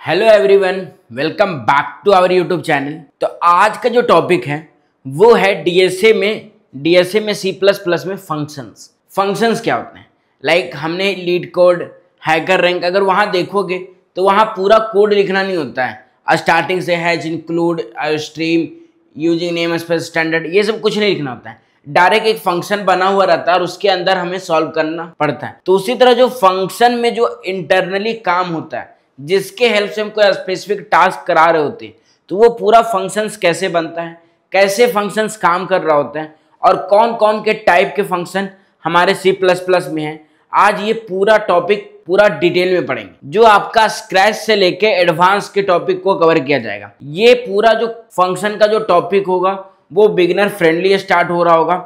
Hello everyone, welcome back to our YouTube channel. तो आज का जो टॉपिक है वो है डीएसए में सी प्लस प्लस में फंक्शंस क्या होते हैं। लाइक हमने लीड कोड, हैकर रैंक, अगर वहाँ देखोगे तो वहाँ पूरा कोड लिखना नहीं होता है। स्टार्टिंग से hash, include, stream, using name space, standard, ये सब कुछ नहीं लिखना होता है। डायरेक्ट एक फंक्शन बना हुआ रहता है और उसके अंदर हमें सॉल्व करना पड़ता है। तो उसी तरह जो फंक्शन में जो इंटरनली काम होता है, जिसके हेल्प से हम कोई स्पेसिफिक टास्क करा रहे होते हैं, तो वो पूरा फंक्शंस कैसे बनता है, कैसे फंक्शंस काम कर रहा होता है और कौन कौन के टाइप के फंक्शन हमारे सी प्लस प्लस में हैं, आज ये पूरा टॉपिक पूरा डिटेल में पढ़ेंगे। जो आपका स्क्रैच से लेके एडवांस के टॉपिक को कवर किया जाएगा। ये पूरा जो फंक्शन का जो टॉपिक होगा वो बिगिनर फ्रेंडली स्टार्ट हो रहा होगा।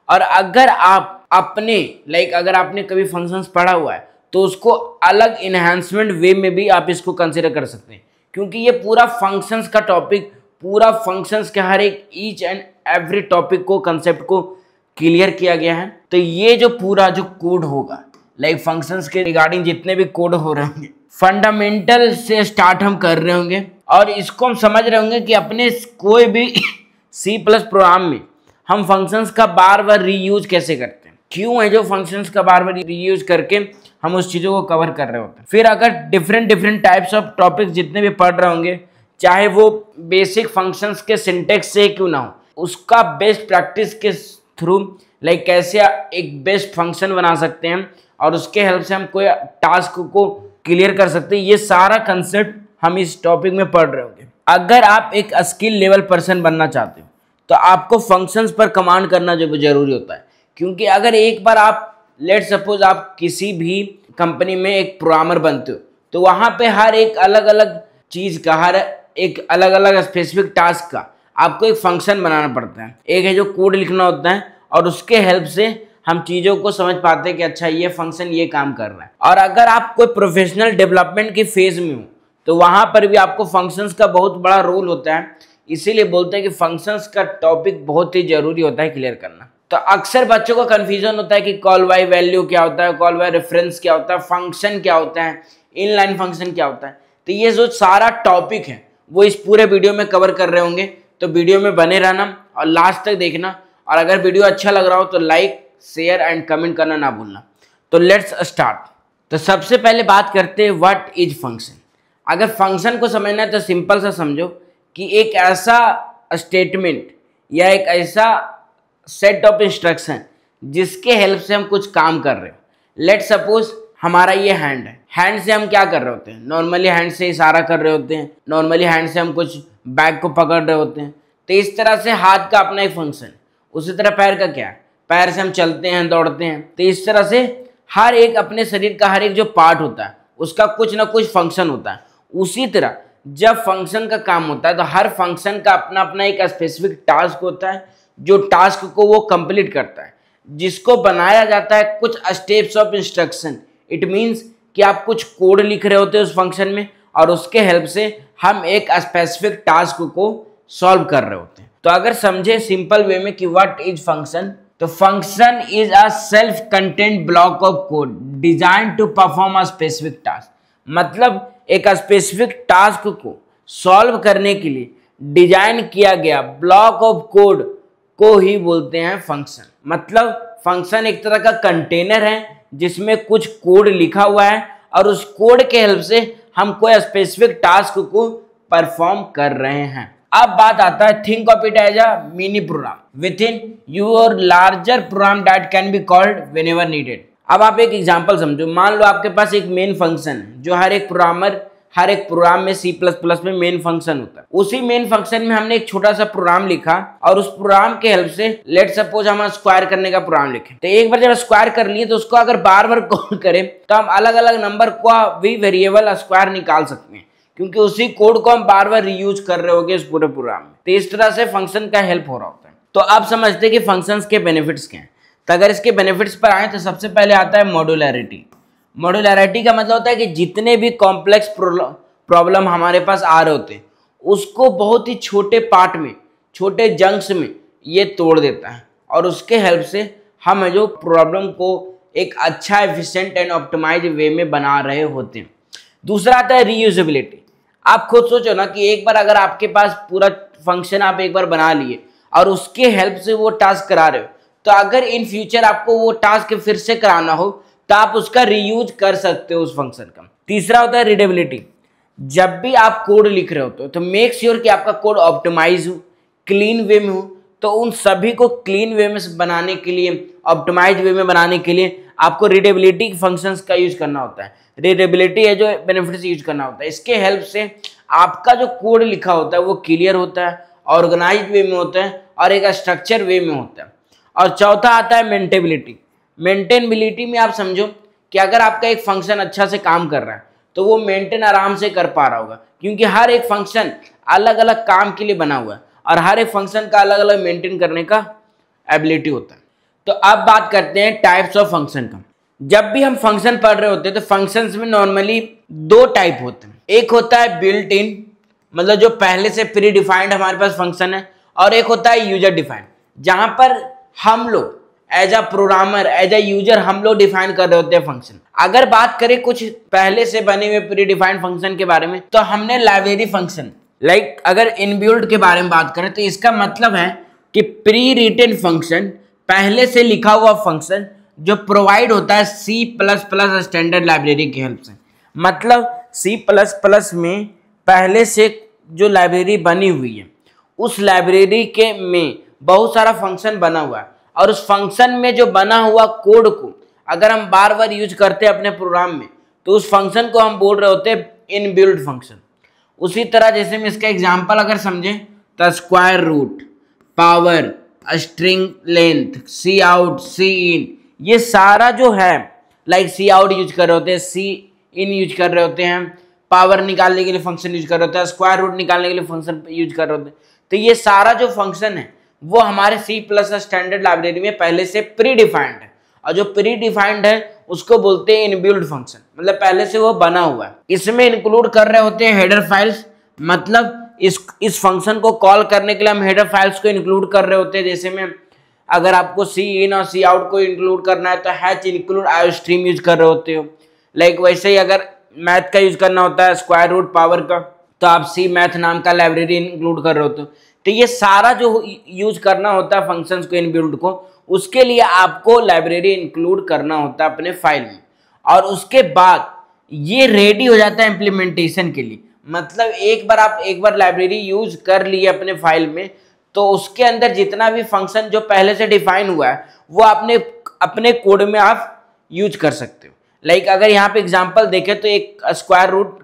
और अगर आप अगर आपने कभी फंक्शंस पढ़ा हुआ है तो उसको अलग इन्हांसमेंट वे में भी आप इसको कंसिडर कर सकते हैं, क्योंकि ये पूरा फंक्शंस का टॉपिक, पूरा फंक्शंस के हर एक ईच एंड एवरी टॉपिक को, कंसेप्ट को क्लियर किया गया है। तो ये जो पूरा जो कोड होगा, लाइक फंक्शंस के रिगार्डिंग जितने भी कोड हो रहे होंगे, फंडामेंटल से स्टार्ट हम कर रहे होंगे और इसको हम समझ रहे होंगे कि अपने कोई भी सी प्लस प्रोग्राम में हम फंक्शंस का बार बार रीयूज कैसे करते हैं, क्यों है जो फंक्शंस का बार बार रीयूज करके हम उस चीज़ों को कवर कर रहे होते हैं। फिर अगर डिफरेंट टाइप्स ऑफ टॉपिक्स जितने भी पढ़ रहे होंगे, चाहे वो बेसिक फंक्शंस के सिंटेक्स से क्यों ना हो, उसका बेस्ट प्रैक्टिस के थ्रू लाइक कैसे एक बेस्ट फंक्शन बना सकते हैं और उसके हेल्प से हम कोई टास्क को क्लियर कर सकते हैं, ये सारा कंसेप्ट हम इस टॉपिक में पढ़ रहे होंगे। अगर आप एक स्किल लेवल पर्सन बनना चाहते हो तो आपको फंक्शंस पर कमांड करना जो जरूरी होता है, क्योंकि अगर एक बार आप लेट सपोज आप किसी भी कंपनी में एक प्रोग्रामर बनते हो तो वहाँ पे हर एक अलग अलग चीज़ का, हर एक अलग अलग स्पेसिफिक टास्क का आपको एक फंक्शन बनाना पड़ता है। एक है जो कोड लिखना होता है और उसके हेल्प से हम चीज़ों को समझ पाते हैं कि अच्छा ये फंक्शन ये काम कर रहा है। और अगर आप कोई प्रोफेशनल डेवलपमेंट के फेज में हो तो वहाँ पर भी आपको फंक्शंस का बहुत बड़ा रोल होता है। इसीलिए बोलते हैं कि फंक्शंस का टॉपिक बहुत ही जरूरी होता है क्लियर करना। तो अक्सर बच्चों को कंफ्यूजन होता है कि कॉल बाय वैल्यू क्या होता है, कॉल बाय रेफरेंस क्या होता है, फंक्शन क्या होता है, इनलाइन फंक्शन क्या होता है। तो ये जो सारा टॉपिक है वो इस पूरे वीडियो में कवर कर रहे होंगे, तो वीडियो में बने रहना और लास्ट तक देखना। और अगर वीडियो अच्छा लग रहा हो तो लाइक, शेयर एंड कमेंट करना ना भूलना। तो लेट्स स्टार्ट। तो सबसे पहले बात करते हैं व्हाट इज फंक्शन। अगर फंक्शन को समझना है तो सिंपल सा समझो कि एक ऐसा स्टेटमेंट या एक ऐसा सेट ऑफ इंस्ट्रक्शन जिसके हेल्प से हम कुछ काम कर रहे हो। लेट सपोज हमारा ये हैंड है, हैंड से हम क्या कर रहे होते हैं, नॉर्मली हैंड से इशारा कर रहे होते हैं, नॉर्मली हैंड से हम कुछ बैग को पकड़ रहे होते हैं। तो इस तरह से हाथ का अपना एक फंक्शन, उसी तरह पैर का क्या है, पैर से हम चलते हैं, दौड़ते हैं। तो इस तरह से हर एक अपने शरीर का हर एक जो पार्ट होता है उसका कुछ ना कुछ फंक्शन होता है। उसी तरह जब फंक्शन का काम होता है तो हर फंक्शन का अपना अपना एक स्पेसिफिक टास्क होता है, जो टास्क को वो कंप्लीट करता है, जिसको बनाया जाता है कुछ steps of instruction. It means कि आप कुछ कोड लिख रहे होते हैं उस फंक्शन में और उसके हेल्प से हम एक स्पेसिफिक टास्क को सॉल्व कर रहे होते हैं। तो अगर समझे सिंपल वे में कि व्हाट इज फंक्शन, तो function is a self content block of code design to perform a specific task. मतलब एक स्पेसिफिक टास्क को सॉल्व करने के लिए डिजाइन किया गया ब्लॉक ऑफ कोड को ही बोलते हैं फंक्शन। मतलब फंक्शन एक तरह का कंटेनर है जिसमें कुछ कोड लिखा हुआ है और उस कोड के हेल्प से हम कोई स्पेसिफिक टास्क को परफॉर्म कर रहे हैं। अब बात आता है, think of it as a mini program within your larger program that can be called whenever needed. अब आप एक एग्जांपल समझो, मान लो आपके पास एक मेन फंक्शन है जो हर एक प्रोग्राम में सी प्लस प्लस में मेन फंक्शन होता है। उसी मेन फंक्शन में हमने एक छोटा सा प्रोग्राम लिखा और उस प्रोग्राम के हेल्प से लेट सपोज हम स्क्वायर करने का प्रोग्राम लिखे। तो एक बार जब स्क्वायर कर लिए तो उसको अगर बार बार कॉल करें तो हम अलग अलग नंबर का भी वेरिएबल स्क्वायर निकाल सकते हैं, क्योंकि उसी कोड को हम बार बार रीयूज कर रहे होंगे इस पूरे प्रोग्राम में। तो इस तरह से फंक्शन का हेल्प हो रहा होता है। तो आप समझते हैं कि फंक्शंस के बेनिफिट्स क्या हैं। तो अगर इसके बेनिफिट्स पर आए तो सबसे पहले आता है मॉड्यूलैरिटी। मॉड्यूलैरिटी का मतलब होता है कि जितने भी कॉम्प्लेक्स प्रॉब्लम हमारे पास आ रहे होते हैं उसको बहुत ही छोटे पार्ट में, छोटे जंक्स में ये तोड़ देता है और उसके हेल्प से हम जो प्रॉब्लम को एक अच्छा, एफिशिएंट एंड ऑप्टिमाइज वे में बना रहे होते हैं। दूसरा आता है रीयूजेबिलिटी। आप खुद सोचो ना कि एक बार अगर आपके पास पूरा फंक्शन आप एक बार बना लिए और उसके हेल्प से वो टास्क करा रहे हो, तो अगर इन फ्यूचर आपको वो टास्क फिर से कराना हो तो आप उसका रीयूज कर सकते हो उस फंक्शन का। तीसरा होता है रीडेबिलिटी। जब भी आप कोड लिख रहे हो तो मेक श्योर कि आपका कोड ऑप्टिमाइज हो, क्लीन वे में हो। तो उन सभी को क्लीन वे में बनाने के लिए, ऑप्टिमाइज वे में बनाने के लिए आपको रीडेबिलिटी फंक्शंस का यूज करना होता है। रीडेबिलिटी है जो बेनिफिट्स यूज करना होता है। इसके हेल्प से आपका जो कोड लिखा होता है वो क्लियर होता है, ऑर्गेनाइज वे में होता है और एक स्ट्रक्चर वे में होता है। और चौथा आता है मेंटेबिलिटी। मेंटेनेबिलिटी में आप समझो कि अगर आपका एक फंक्शन अच्छा से काम कर रहा है तो वो मेंटेन आराम से कर पा रहा होगा, क्योंकि हर एक फंक्शन अलग अलग काम के लिए बना हुआ है और हर एक फंक्शन का अलग अलग मेंटेन करने का एबिलिटी होता है। तो अब बात करते हैं टाइप्स ऑफ फंक्शन का। जब भी हम फंक्शन पढ़ रहे होते हैं तो फंक्शंस में नॉर्मली दो टाइप होते हैं। एक होता है बिल्ट इन, मतलब जो पहले से प्री डिफाइंड हमारे पास फंक्शन है, और एक होता है यूजर डिफाइंड, जहां पर हम लोग as a programmer, as a user हम लोग डिफाइन कर रहे होते हैं फंक्शन। अगर बात करें कुछ पहले से बने हुए प्री डिफाइंड फंक्शन के बारे में, तो हमने लाइब्रेरी फंक्शन, अगर इनबिल्ट के बारे में बात करें तो इसका मतलब है कि प्री रिटन फंक्शन, पहले से लिखा हुआ फंक्शन जो प्रोवाइड होता है C++ स्टैंडर्ड लाइब्रेरी की हेल्प से। मतलब C++ में पहले से जो लाइब्रेरी बनी हुई है उस लाइब्रेरी के में बहुत सारा फंक्शन बना हुआ है, और उस फंक्शन में जो बना हुआ कोड को अगर हम बार बार यूज करते हैं अपने प्रोग्राम में तो उस फंक्शन को हम बोल रहे होते हैं इनबिल्ट फंक्शन। उसी तरह जैसे मैं इसका एग्जांपल अगर समझें तो square root, power, string length, cout, cin, ये सारा जो है सी आउट यूज कर रहे होते हैं, सी इन यूज कर रहे होते हैं, पावर निकालने के लिए फंक्शन यूज कर रहे होते हैं, स्क्वायर रूट निकालने के लिए फंक्शन यूज कर रहे होते हैं। तो ये सारा जो फंक्शन है वो हमारे C+ स्टैंडर्ड लाइब्रेरी में पहले से प्री डिफाइंड है, और जो प्री डिफाइंड है उसको बोलते हैं इनबिल्ट फंक्शन, मतलब पहले से वो बना हुआ है। इसमें इंक्लूड कर रहे होते हैं हेडर फाइल्स, मतलब इस फंक्शन को कॉल करने के लिए हम हेडर फाइल्स को इंक्लूड कर रहे होते हैं। जैसे में अगर आपको सी इन और सी आउट को इंक्लूड करना है तो हैच इंक्लूड आयोस्ट्रीम यूज कर रहे होते हो। वैसे ही अगर मैथ का यूज करना होता है, स्क्वायर रूट, पावर का, तो आप सी मैथ नाम का लाइब्रेरी इंक्लूड कर रहे होते हो। तो ये सारा जो यूज करना होता है फंक्शंस को, इनबिल्ट को, उसके लिए आपको लाइब्रेरी इंक्लूड करना होता है अपने फाइल में, और उसके बाद ये रेडी हो जाता है इम्प्लीमेंटेशन के लिए। मतलब एक बार लाइब्रेरी यूज कर लिए अपने फाइल में तो उसके अंदर जितना भी फंक्शन जो पहले से डिफाइन हुआ है वो आपने अपने कोड में आप यूज कर सकते हो। अगर यहाँ पे एग्जांपल देखें तो एक स्क्वायर रूट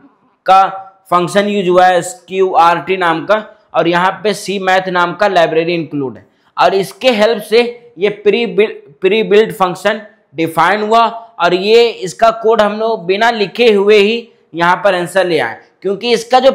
का फंक्शन यूज हुआ है SQRT नाम का, और यहाँ पे सी मैथ नाम का लाइब्रेरी इंक्लूड है, और इसके हेल्प से ये प्री बिल्ट फंक्शन डिफाइन हुआ, और ये इसका कोड हम लोग बिना लिखे हुए ही यहाँ पर आंसर ले आए, क्योंकि इसका जो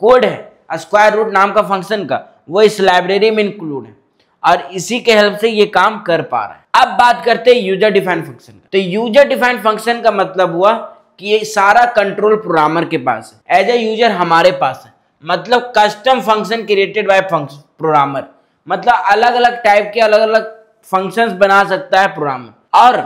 कोड है स्क्वायर रूट नाम का फंक्शन का वो इस लाइब्रेरी में इंक्लूड है, और इसी के हेल्प से ये काम कर पा रहा है। अब बात करते हैं यूजर डिफाइंड फंक्शन का। तो यूजर डिफाइंड फंक्शन का मतलब हुआ कि ये सारा कंट्रोल प्रोग्रामर के पास है, एज ए यूजर हमारे पास है। मतलब custom function created by programmer, मतलब अलग अलग टाइप के अलग अलग फंक्शंस बना सकता है प्रोग्रामर। और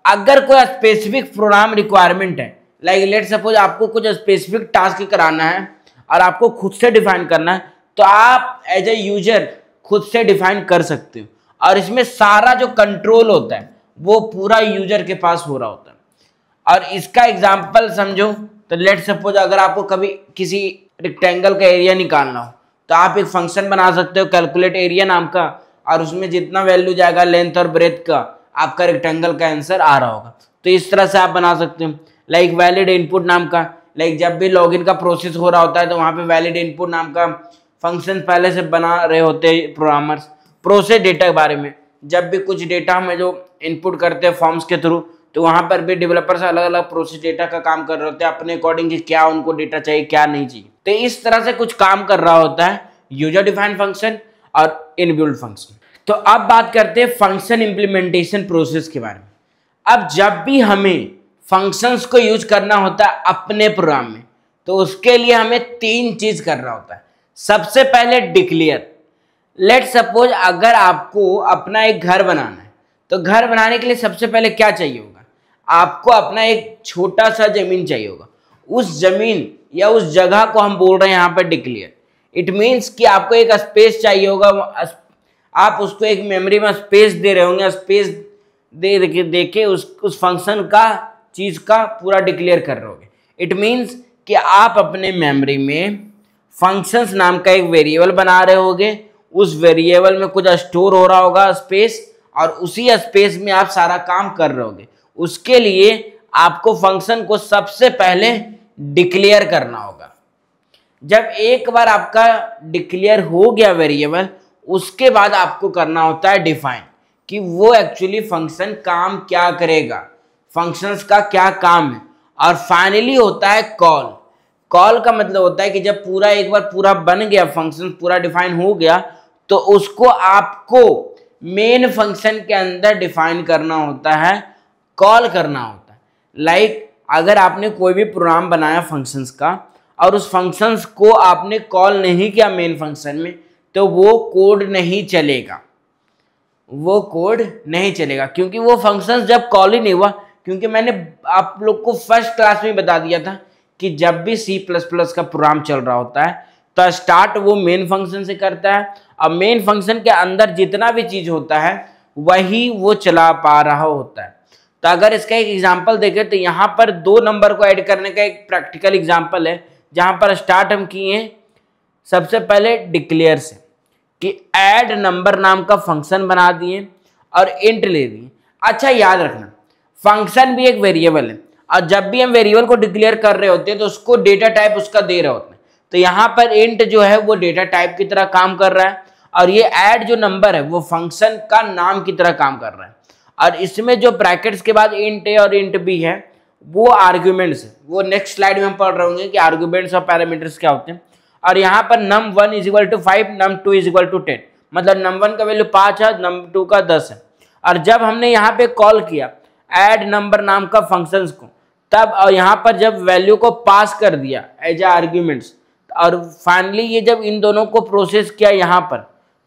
अगर कोई स्पेसिफिक प्रोग्राम रिक्वायरमेंट है, लेट सपोज आपको कुछ स्पेसिफिक टास्क कराना है और आपको खुद से डिफाइन करना है, तो आप एज ए यूजर खुद से डिफाइन कर सकते हो, और इसमें सारा जो कंट्रोल होता है वो पूरा यूजर के पास हो रहा होता है। और इसका एग्जांपल समझो तो लेट सपोज अगर आपको कभी किसी रेक्टेंगल का एरिया निकालना हो तो आप एक फंक्शन बना सकते हो कैलकुलेट एरिया नाम का, और उसमें जितना वैल्यू जाएगा लेंथ और ब्रेथ का आपका रेक्टेंगल का आंसर आ रहा होगा। तो इस तरह से आप बना सकते हो। वैलिड इनपुट नाम का, जब भी लॉगिन का प्रोसेस हो रहा होता है तो वहाँ पे वैलिड इनपुट नाम का फंक्शन पहले से बना रहे होते हैं प्रोग्रामर्स। प्रोसेस डेटा के बारे में, जब भी कुछ डेटा में जो इनपुट करते हैं फॉर्म्स के थ्रू, तो वहाँ पर भी डेवलपर्स अलग अलग प्रोसेस डेटा का काम कर रहे होते हैं अपने अकॉर्डिंग कि क्या उनको डेटा चाहिए क्या नहीं चाहिए। तो इस तरह से कुछ काम कर रहा होता है यूजर डिफाइंड फंक्शन और इनबिल्ट फंक्शन। तो अब बात करते हैं फंक्शन इंप्लीमेंटेशन प्रोसेस के बारे में। अब जब भी हमें फंक्शंस को यूज करना होता है अपने प्रोग्राम में, तो उसके लिए हमें 3 चीज करना होता है। सबसे पहले डिक्लेयर। लेट सपोज अगर आपको अपना एक घर बनाना है, तो घर बनाने के लिए सबसे पहले क्या चाहिए होगा, आपको अपना एक छोटा सा जमीन चाहिए होगा। उस जमीन या उस जगह को हम बोल रहे हैं यहाँ पर डिक्लेयर। इट मीन्स कि आपको एक स्पेस चाहिए होगा, आप उसको एक मेमोरी में स्पेस दे रहे होंगे, स्पेस दे के उस फंक्शन का चीज का पूरा डिक्लेयर कर रहे होगे। इट मीन्स कि आप अपने मेमोरी में फंक्शंस नाम का एक वेरिएबल बना रहे होगे, उस वेरिएबल में कुछ स्टोर हो रहा होगा स्पेस, और उसी स्पेस में आप सारा काम कर रहे होगे। उसके लिए आपको फंक्शन को सबसे पहले डिक्लेयर करना होगा। जब एक बार आपका डिक्लेयर हो गया वेरिएबल, उसके बाद आपको करना होता है डिफाइन, कि वो एक्चुअली फंक्शन काम क्या करेगा, फंक्शंस का क्या काम है। और फाइनली होता है कॉल। कॉल का मतलब होता है कि जब पूरा एक बार पूरा बन गया, फंक्शन पूरा डिफाइन हो गया, तो उसको आपको मेन फंक्शन के अंदर डिफाइन करना होता है, कॉल करना होता है। लाइक अगर आपने कोई भी प्रोग्राम बनाया फंक्शंस का और उस फंक्शंस को आपने कॉल नहीं किया मेन फंक्शन में, तो वो कोड नहीं चलेगा, वो कोड नहीं चलेगा, क्योंकि वो फंक्शंस जब कॉल ही नहीं हुआ। क्योंकि मैंने आप लोग को फर्स्ट क्लास में बता दिया था कि जब भी C++ का प्रोग्राम चल रहा होता है तो स्टार्ट वो मेन फंक्शन से करता है, और मेन फंक्शन के अंदर जितना भी चीज होता है वही वो चला पा रहा होता है। तो अगर इसका एक एग्जांपल देखें तो यहाँ पर 2 नंबर को ऐड करने का एक प्रैक्टिकल एग्जांपल है, जहाँ पर स्टार्ट हम किए सबसे पहले डिक्लेयर से कि ऐड नंबर नाम का फंक्शन बना दिए और इंट ले दिए। अच्छा याद रखना, फंक्शन भी एक वेरिएबल है, और जब भी हम वेरिएबल को डिक्लेयर कर रहे होते हैं तो उसको डेटा टाइप उसका दे रहे होते हैं। तो यहाँ पर इंट जो है वो डेटा टाइप की तरह काम कर रहा है, और ये ऐड जो नंबर है वो फंक्शन का नाम की तरह काम कर रहा है। और इसमें जो ब्रैकेट्स के बाद इंट ए और इंट बी है वो आर्ग्यूमेंट्स है। वो नेक्स्ट स्लाइड में हम पढ़ रहे होंगे कि आर्ग्यूमेंट्स और पैरामीटर्स क्या होते हैं। और यहाँ पर num1 = 5, num2 = 10, मतलब num1 का वैल्यू 5 है, num2 का 10 है। और जब हमने यहाँ पे कॉल किया ऐड नंबर नाम का फंक्शंस को, तब और यहाँ पर जब वैल्यू को पास कर दिया एज आर्ग्यूमेंट्स, और फाइनली ये जब इन दोनों को प्रोसेस किया यहाँ पर,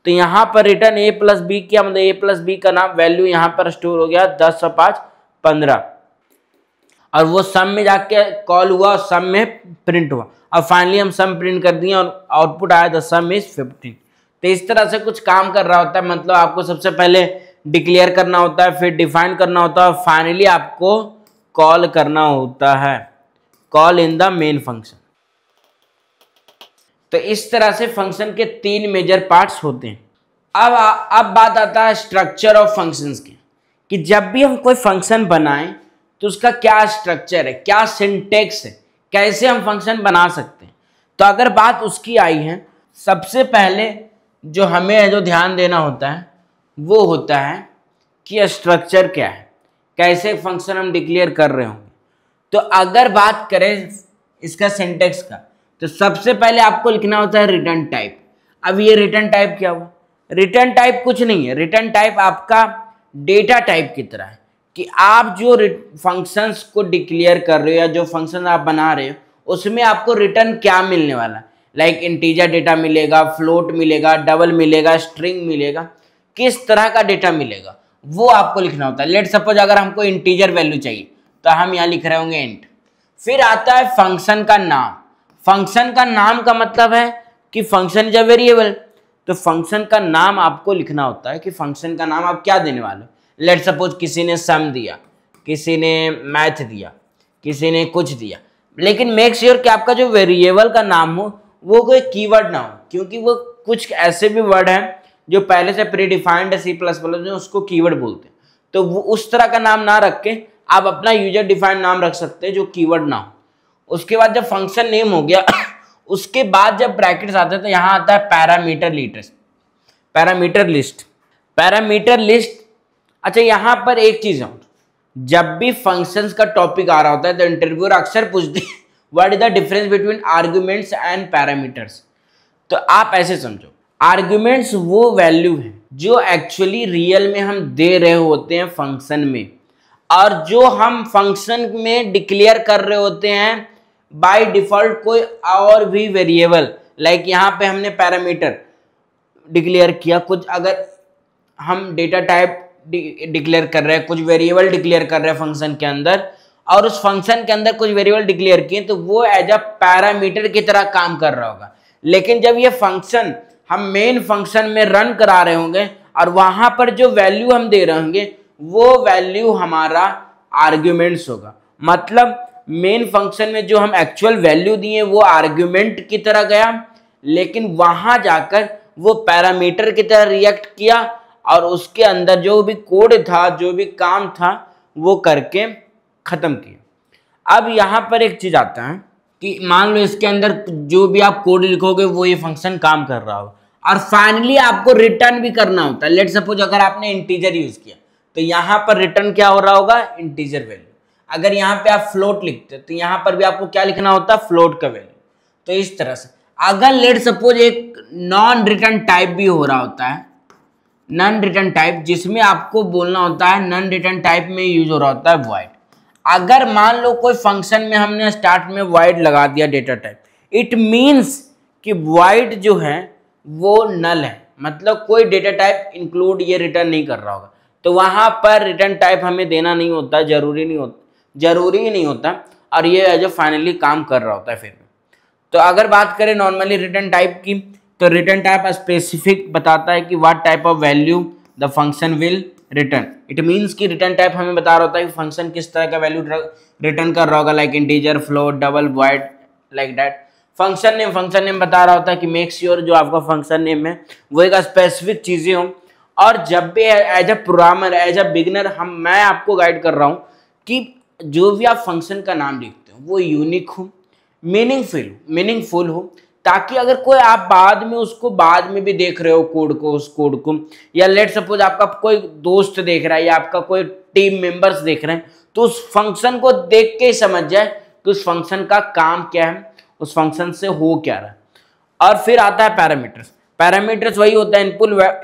तो यहाँ पर रिटर्न a+b किया, मतलब a+b का नाम वैल्यू यहाँ पर स्टोर हो गया 10 और 5 15, और वो सम में जाके कॉल हुआ और सम में प्रिंट हुआ, और फाइनली हम सम प्रिंट कर दिए और आउटपुट आया द सम इज 15। तो इस तरह से कुछ काम कर रहा होता है। मतलब आपको सबसे पहले डिक्लेयर करना होता है, फिर डिफाइन करना होता है, और फाइनली आपको कॉल करना होता है, call in the main function. तो इस तरह से फंक्शन के 3 मेजर पार्ट्स होते हैं। अब बात आता है स्ट्रक्चर ऑफ फंक्शंस की, कि जब भी हम कोई फंक्शन बनाएं तो उसका क्या स्ट्रक्चर है, क्या सिंटेक्स है, कैसे हम फंक्शन बना सकते हैं। तो अगर बात उसकी आई है, सबसे पहले जो हमें जो ध्यान देना होता है वो होता है कि स्ट्रक्चर क्या है, कैसे फंक्शन हम डिक्लेयर कर रहे होंगे। तो अगर बात करें इसका सिंटेक्स का, तो सबसे पहले आपको लिखना होता है रिटर्न टाइप। अब ये रिटर्न टाइप क्या हुआ? रिटर्न टाइप कुछ नहीं है, रिटर्न टाइप आपका डेटा टाइप की तरह है, कि आप जो फंक्शंस को डिक्लेयर कर रहे हो या जो फंक्शन आप बना रहे हो उसमें आपको रिटर्न क्या मिलने वाला है। लाइक इंटीजर डेटा मिलेगा, फ्लोट मिलेगा, डबल मिलेगा, स्ट्रिंग मिलेगा, किस तरह का डेटा मिलेगा वो आपको लिखना होता है। लेट सपोज अगर हमको इंटीजर वैल्यू चाहिए तो हम यहाँ लिख रहे होंगे इंट। फिर आता है फंक्शन का नाम। फंक्शन का नाम का मतलब है कि फंक्शन इज अ वेरिएबल, तो फंक्शन का नाम आपको लिखना होता है कि फंक्शन का नाम आप क्या देने वाले हो। लेट सपोज किसी ने सम दिया, किसी ने मैथ दिया, किसी ने कुछ दिया, लेकिन मेक श्योर कि आपका जो वेरिएबल का नाम हो वो कोई कीवर्ड ना हो, क्योंकि वो कुछ ऐसे भी वर्ड हैं जो पहले से प्री डिफाइंड है C++ में, उसको कीवर्ड बोलते हैं। तो वो उस तरह का नाम ना रख के आप अपना यूजर डिफाइंड नाम रख सकते हैं जो कीवर्ड ना हो। उसके बाद जब फंक्शन नेम हो गया उसके बाद जब ब्रैकेट्स आते हैं तो यहाँ आता है पैरामीटर लिस्ट। Parameter list. अच्छा, यहाँ पर एक चीज है, जब भी फंक्शंस का टॉपिक आ रहा होता है तो इंटरव्यूअर अक्सर पूछते हैं what is the difference between arguments and parameters. तो आप ऐसे समझो, आर्ग्यूमेंट्स वो वैल्यू है जो एक्चुअली रियल में हम दे रहे होते हैं फंक्शन में, और जो हम फंक्शन में डिक्लेयर कर रहे होते हैं बाय डिफॉल्ट कोई और भी वेरिएबल। लाइक यहाँ पे हमने पैरामीटर डिक्लेयर किया, कुछ अगर हम डेटा टाइप डिक्लेयर कर रहे हैं, कुछ वेरिएबल डिक्लेयर कर रहे हैं फंक्शन के अंदर, और उस फंक्शन के अंदर कुछ वेरिएबल डिक्लेयर किए तो वो एज अ पैरामीटर की तरह काम कर रहा होगा। लेकिन जब ये फंक्शन हम मेन फंक्शन में रन करा रहे होंगे और वहां पर जो वैल्यू हम दे रहे होंगे वो वैल्यू हमारा आर्ग्यूमेंट्स होगा। मतलब मेन फंक्शन में जो हम एक्चुअल वैल्यू दिए वो आर्ग्यूमेंट की तरह गया, लेकिन वहां जाकर वो पैरामीटर की तरह रिएक्ट किया और उसके अंदर जो भी कोड था, जो भी काम था, वो करके खत्म किया। अब यहाँ पर एक चीज आता है कि मान लो इसके अंदर जो भी आप कोड लिखोगे वो ये फंक्शन काम कर रहा हो और फाइनली आपको रिटर्न भी करना होता है। लेट सपोज अगर आपने इंटीजर यूज किया तो यहाँ पर रिटर्न क्या हो रहा होगा, इंटीजर वैल्यू। अगर यहाँ पे आप फ्लोट लिखते तो यहाँ पर भी आपको क्या लिखना होता है, फ्लोट का वैल्यू। तो इस तरह से अगर लेट सपोज एक नॉन रिटर्न टाइप भी हो रहा होता है, नॉन रिटर्न टाइप जिसमें आपको बोलना होता है, नॉन रिटर्न टाइप में यूज हो रहा होता है वॉइड। अगर मान लो कोई फंक्शन में हमने स्टार्ट में वॉइड लगा दिया डेटा टाइप, इट मींस कि वॉइड जो है वो नल है, मतलब कोई डेटा टाइप इंक्लूड ये रिटर्न नहीं कर रहा होगा। तो वहां पर रिटर्न टाइप हमें देना नहीं होता, जरूरी ही नहीं होता और ये जो फाइनली काम कर रहा होता है फिर। तो अगर बात करें नॉर्मली रिटर्न टाइप की, तो रिटर्न टाइप स्पेसिफिक बताता है कि what type of value the function will return. It means कि रिटर्न टाइप हमें बता रहा होता है कि फंक्शन किस तरह का वैल्यू रिटर्न कर रहा होगा, like integer, float, double, void, like that. Function name बता रहा होता है कि मेक श्योर जो आपका फंक्शन नेम है वो एक स्पेसिफिक चीजें हो। और जब भी as a programmer, as a beginner मैं आपको गाइड कर रहा हूँ कि जो भी आप फंक्शन का नाम लिखते हो वो यूनिक हो, मीनिंगफुल हो, ताकि अगर कोई आप बाद में भी देख रहे हो उस कोड को, या लेट सपोज आपका कोई दोस्त देख रहा है या आपका कोई टीम मेंबर्स देख रहे हैं, तो उस फंक्शन को देख के समझ जाए कि उस फंक्शन का काम क्या है, उस फंक्शन से हो क्या रहा है। और फिर आता है पैरामीटर्स वही होता है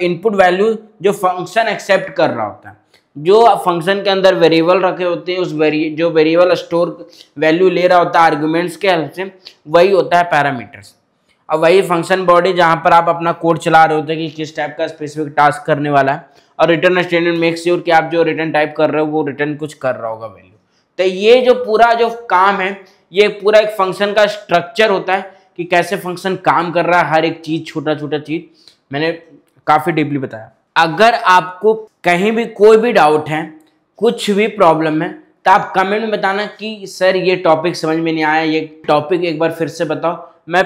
इनपुट वैल्यू जो फंक्शन एक्सेप्ट कर रहा होता है। जो फंक्शन के अंदर वेरिएबल रखे होते हैं, जो वेरिएबल स्टोर वैल्यू ले रहा होता है आर्गुमेंट्स के हेल्प से, वही होता है पैरामीटर्स। अब वही फंक्शन बॉडी जहाँ पर आप अपना कोड चला रहे होते हैं कि किस टाइप का स्पेसिफिक टास्क करने वाला है, और रिटर्न स्टेटमेंट मेक श्योर कि आप जो रिटर्न टाइप कर रहे हो वो रिटर्न कुछ कर रहा होगा वैल्यू। तो ये जो पूरा जो काम है, ये पूरा एक फंक्शन का स्ट्रक्चर होता है कि कैसे फंक्शन काम कर रहा है, हर एक चीज, छोटा चीज मैंने काफी डीपली बताया। अगर आपको कहीं भी कोई भी डाउट है, कुछ भी प्रॉब्लम है, तो आप कमेंट में बताना कि सर ये टॉपिक समझ में नहीं आया, ये टॉपिक एक बार फिर से बताओ। मैं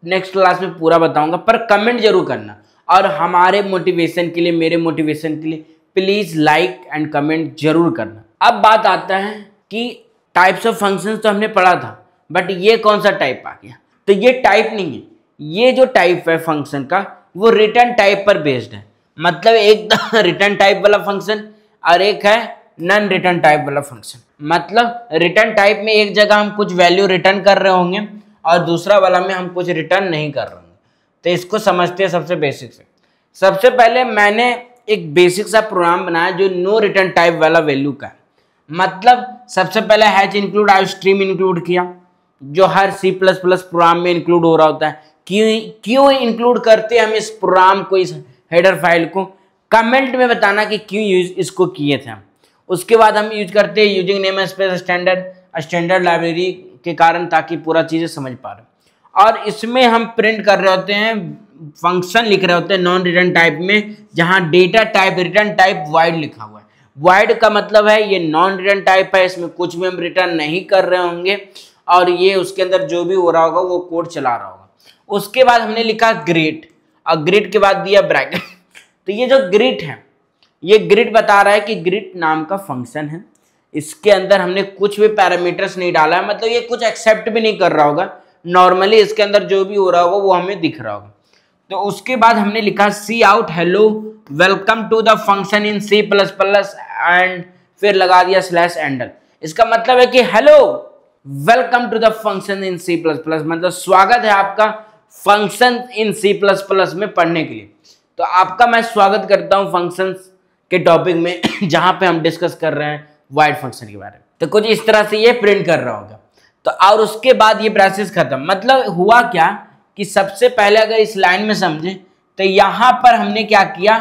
नेक्स्ट क्लास में पूरा बताऊंगा, पर कमेंट जरूर करना। और हमारे मोटिवेशन के लिए, मेरे मोटिवेशन के लिए प्लीज लाइक एंड कमेंट जरूर करना। अब बात आता है कि टाइप्स ऑफ फंक्शंस तो हमने पढ़ा था, बट ये कौन सा टाइप आ गया? तो ये टाइप नहीं है, ये जो टाइप है फंक्शन का वो रिटर्न टाइप पर बेस्ड है। मतलब एक रिटर्न टाइप वाला फंक्शन और एक है नॉन रिटर्न टाइप वाला फंक्शन। मतलब रिटर्न टाइप में एक जगह हम कुछ वैल्यू रिटर्न कर रहे होंगे और दूसरा वाला में हम कुछ रिटर्न नहीं कर रहे होंगे। तो इसको समझते हैं सबसे बेसिक से। सबसे पहले मैंने एक बेसिक सा प्रोग्राम बनाया जो नो रिटर्न टाइप वाला वैल्यू का है। मतलब सबसे पहले hatch include I stream include किया, जो हर C++ प्रोग्राम में इंक्लूड हो रहा होता है। क्यों इंक्लूड करते हैं हम इस प्रोग्राम को, इस हेडर फाइल को? कमेंट में बताना कि क्यों इसको किए थे हम। उसके बाद हम यूज करते हैं using name space standard library के कारण, ताकि पूरा चीजें समझ पा रहे। और इसमें हम प्रिंट कर रहे होते हैं, फंक्शन लिख रहे होते हैं नॉन रिटर्न टाइप में, जहां data type return type void लिखा हुआ है। वॉइड का मतलब है ये नॉन रिटर्न टाइप है, इसमें कुछ भी हम रिटर्न नहीं कर रहे होंगे और ये उसके अंदर जो भी हो रहा होगा वो कोड चला रहा होगा। उसके बाद हमने लिखा ग्रीट, और ग्रीट के बाद दिया ब्रैकेट। तो ये जो ग्रीट है, ये ग्रीट बता रहा है कि ग्रीट नाम का फंक्शन है, इसके अंदर हमने कुछ भी पैरामीटर्स नहीं डाला है, मतलब ये कुछ एक्सेप्ट भी नहीं कर रहा होगा, नॉर्मली इसके अंदर जो भी हो रहा होगा वो हमें दिख रहा होगा। तो उसके बाद हमने लिखा cout hello welcome to the function in C++ and फिर लगा दिया /handle। इसका मतलब है कि hello welcome to the function in C++, मतलब स्वागत है आपका फंक्शन इन C++ में पढ़ने के लिए। तो आपका मैं स्वागत करता हूं फंक्शंस के टॉपिक में, जहां पे हम डिस्कस कर रहे हैं वॉइड फंक्शन के बारे में। तो कुछ इस तरह से ये प्रिंट कर रहा होगा। तो और उसके बाद ये प्रोसेस खत्म। मतलब हुआ क्या कि सबसे पहले अगर इस लाइन में समझे तो यहां पर हमने क्या किया,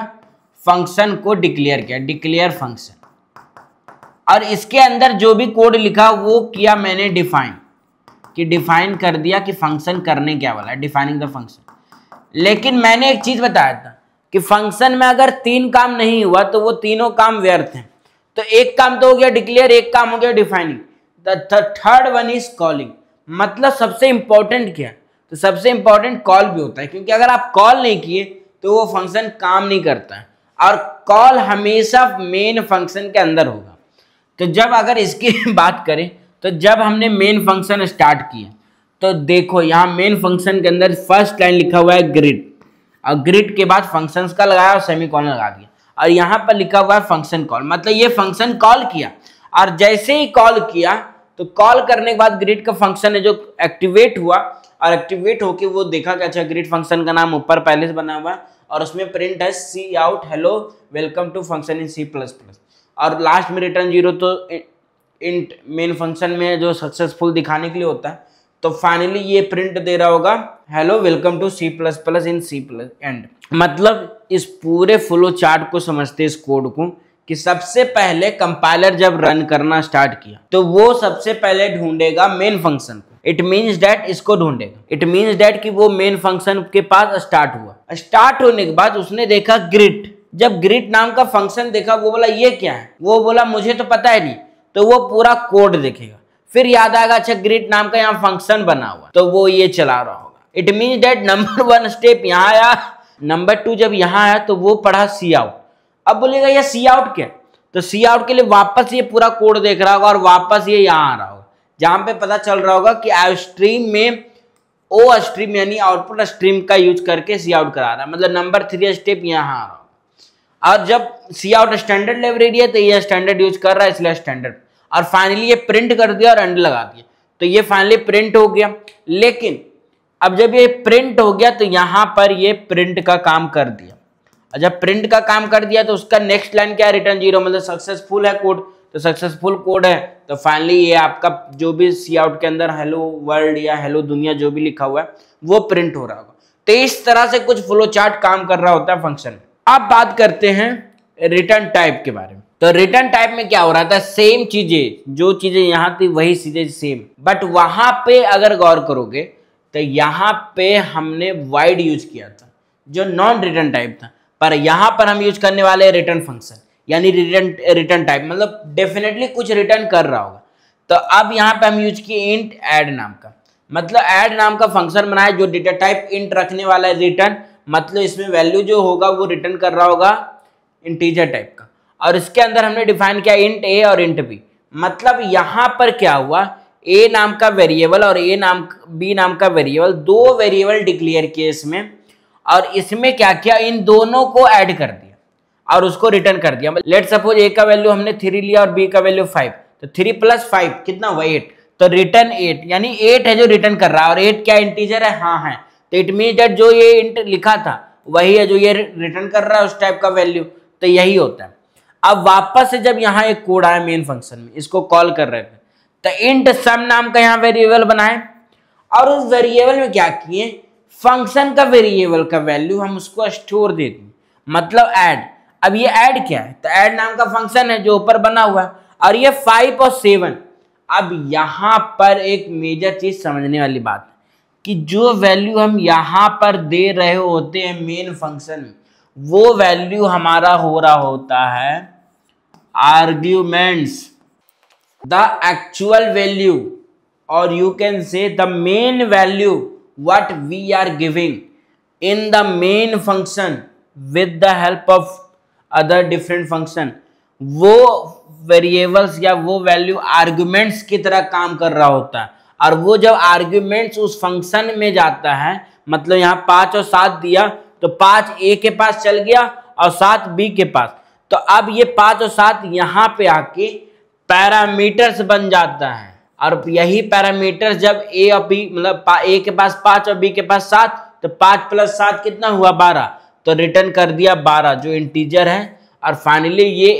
फंक्शन को डिक्लेयर किया, डिक्लेयर फंक्शन। और इसके अंदर जो भी कोड लिखा वो किया मैंने डिफाइन, कि डिफाइन कर दिया कि फंक्शन करने क्या वाला है, डिफाइनिंग द फंक्शन। लेकिन मैंने एक चीज बताया था कि फंक्शन में अगर 3 काम नहीं हुआ तो वो तीनों काम व्यर्थ हैं। तो एक काम तो हो गया डिक्लेयर, एक काम हो गया defining, the third one is calling. मतलब सबसे इंपॉर्टेंट क्या है, तो सबसे इंपॉर्टेंट कॉल भी होता है, क्योंकि अगर आप कॉल नहीं किए तो वो फंक्शन काम नहीं करता है, और कॉल हमेशा मेन फंक्शन के अंदर होगा। तो जब अगर इसकी बात करें तो जब हमने मेन फंक्शन स्टार्ट किया तो देखो यहाँ मेन फंक्शन के अंदर फर्स्ट लाइन लिखा हुआ है ग्रिड, और ग्रिड के बाद फंक्शंस का लगाया और सेमीकोलन लगा दिया, और यहाँ पर लिखा हुआ है फंक्शन कॉल। मतलब ये फंक्शन कॉल किया, और जैसे ही कॉल किया तो कॉल करने के बाद ग्रिड का फंक्शन है जो एक्टिवेट हुआ, और एक्टिवेट होके वो देखा कि अच्छा ग्रिड फंक्शन का नाम ऊपर पहले से बना हुआ है और उसमें प्रिंट है cout hello welcome to function in C plus plus, और लास्ट में रिटर्न 0 तो इंट मेन फंक्शन में जो सक्सेसफुल दिखाने के लिए होता है। तो फाइनली ये प्रिंट दे रहा होगा hello welcome to C plus plus in C plus एंड। मतलब इस पूरे फ्लो चार्ट को समझते इस कोड को कि सबसे पहले कंपाइलर जब रन करना स्टार्ट किया तो वो सबसे पहले ढूंढेगा मेन फंक्शन को। इट मीन्स दैट इसको ढूंढेगा, इट मीन्स दैट कि वो मेन फंक्शन के पास स्टार्ट हुआ। स्टार्ट होने के बाद उसने देखा ग्रिड, जब ग्रिड नाम का फंक्शन देखा वो बोला ये क्या है, वो बोला मुझे तो पता है नहीं, तो वो पूरा कोड देखेगा। फिर याद आएगा अच्छा ग्रिड नाम का यहाँ फंक्शन बना हुआ, तो वो ये चला रहा होगा। It means that number 1 step यहाँ आया, नंबर 2 जब यहाँ आया तो वो पढ़ा सी आउट। अब बोलेगा ये सी आउट क्या, तो सी आउट के लिए वापस ये पूरा कोड देख रहा होगा और वापस ये यहाँ आ रहा होगा, जहां पे पता चल रहा होगा कि आई स्ट्रीम में ओ स्ट्रीम यानी आउटपुट स्ट्रीम का यूज करके सी आउट करा रहा है। मतलब नंबर 3 स्टेप यहाँ आ रहा होगा। और जब सी आउट स्टैंडर्ड लाइब्रेरी है तो ये स्टैंडर्ड यूज कर रहा है इसलिए स्टैंडर्ड, और फाइनली ये प्रिंट कर दिया और एंड लगा दिया, तो ये फाइनली प्रिंट हो गया। लेकिन अब जब ये प्रिंट हो गया तो यहाँ पर ये प्रिंट का काम कर दिया, और जब प्रिंट का काम कर दिया तो उसका नेक्स्ट लाइन क्या है रिटर्न 0, मतलब सक्सेसफुल है कोड। तो सक्सेसफुल कोड है तो फाइनली ये आपका जो भी सी आउट के अंदर हेलो वर्ल्ड या हेलो दुनिया जो भी लिखा हुआ है वो प्रिंट हो रहा होगा। तो इस तरह से कुछ फ्लो चार्ट काम कर रहा होता है फंक्शन में। अब बात करते हैं रिटर्न टाइप के बारे में। तो रिटर्न टाइप में क्या हो रहा था, सेम चीजें, जो चीजें यहाँ थी वही चीजें सेम, बट वहां पे अगर गौर करोगे तो यहाँ पे हमने वाइड यूज किया था जो नॉन रिटर्न टाइप था, पर यहाँ पर हम यूज करने वाले रिटर्न फंक्शन यानी रिटर्न टाइप, मतलब डेफिनेटली कुछ रिटर्न कर रहा होगा। तो अब यहाँ पे हम यूज किए इंट ऐड नाम का, मतलब ऐड नाम का फंक्शन बनाया जो डेटा टाइप इंट रखने वाला है रिटर्न, मतलब इसमें वैल्यू जो होगा वो रिटर्न कर रहा होगा इंटीजर टाइप का। और इसके अंदर हमने डिफाइन किया इंट ए और इंट बी। मतलब यहाँ पर क्या हुआ, ए नाम का वेरिएबल और बी नाम का वेरिएबल, 2 वेरिएबल डिक्लेयर किए इसमें, और इसमें क्या किया, इन दोनों को ऐड कर दिया और उसको रिटर्न कर दिया। लेट सपोज ए का वैल्यू हमने 3 लिया और बी का वैल्यू 5, तो 3 + 5 कितना हुआ 8, तो रिटर्न 8, यानी 8 है जो रिटर्न कर रहा है, और 8 क्या इंटीजर है, हाँ है। तो इट मीन दैट जो ये इंट लिखा था वही है जो ये रिटर्न कर रहा है उस टाइप का वैल्यू, तो यही होता है। अब वापस से जब यहाँ एक कोड आया मेन फंक्शन में, इसको कॉल कर रहे थे, तो इंट सम नाम का यहाँ वेरिएबल बनाए, और उस वेरिएबल में क्या किए, फंक्शन का वेरिएबल का वैल्यू हम उसको स्टोर दे दें, मतलब ऐड। अब ये ऐड क्या है, तो ऐड नाम का फंक्शन है जो ऊपर बना हुआ है, और ये 5 और 7। अब यहां पर एक मेजर चीज समझने वाली बात है कि जो वैल्यू हम यहां पर दे रहे होते हैं मेन फंक्शन में, वो वैल्यू हमारा हो रहा होता है आर्ग्यूमेंट्स, द एक्चुअल वैल्यू, और you can say the main value what we are giving in the main function with the help of other different function, वो वेरिएबल्स या वो वैल्यू आर्ग्यूमेंट्स की तरह काम कर रहा होता है। और वो जब आर्ग्यूमेंट्स उस फंक्शन में जाता है, मतलब यहाँ 5 और 7 दिया तो 5 ए के पास चल गया और 7 बी के पास, तो अब ये 5 और 7 यहाँ पे आके पैरामीटर्स बन जाता है। और यही पैरामीटर जब ए और बी, मतलब ए के पास 5 और बी के पास 7, तो 5 + 7 कितना हुआ 12, तो रिटर्न कर दिया 12 जो इंटीजर है। और फाइनली ये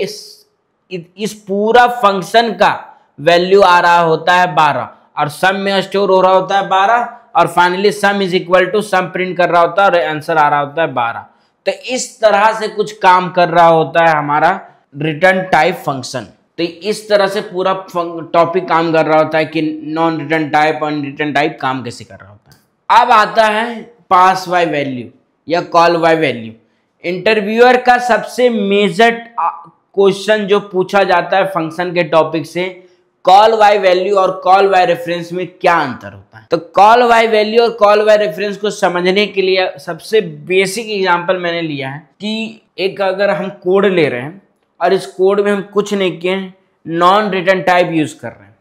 इस पूरा फंक्शन का वैल्यू आ रहा होता है 12, और सम में स्टोर हो रहा होता है 12, और finally sum is equal to sum print कर रहा होता है और आंसर आ रहा होता है 12। तो इस तरह से कुछ काम कर रहा होता है हमारा रिटर्न टाइप फंक्शन। तो इस तरह से पूरा टॉपिक काम कर रहा होता है कि नॉन रिटर्न टाइप और रिटर्न टाइप काम कैसे कर रहा होता है। अब आता है पास बाय वैल्यू या कॉल बाय वैल्यू। इंटरव्यूअर का सबसे मेजर क्वेश्चन जो पूछा जाता है फंक्शन के टॉपिक से, कॉल बाय वैल्यू और कॉल बाय रेफरेंस में क्या अंतर होता है। तो कॉल बाय वैल्यू और कॉल बाय रेफरेंस को समझने के लिए सबसे बेसिक एग्जांपल मैंने लिया है कि एक अगर हम कोड ले रहे हैं और इस कोड में हम कुछ नहीं किए, नॉन रिटर्न टाइप यूज कर रहे हैं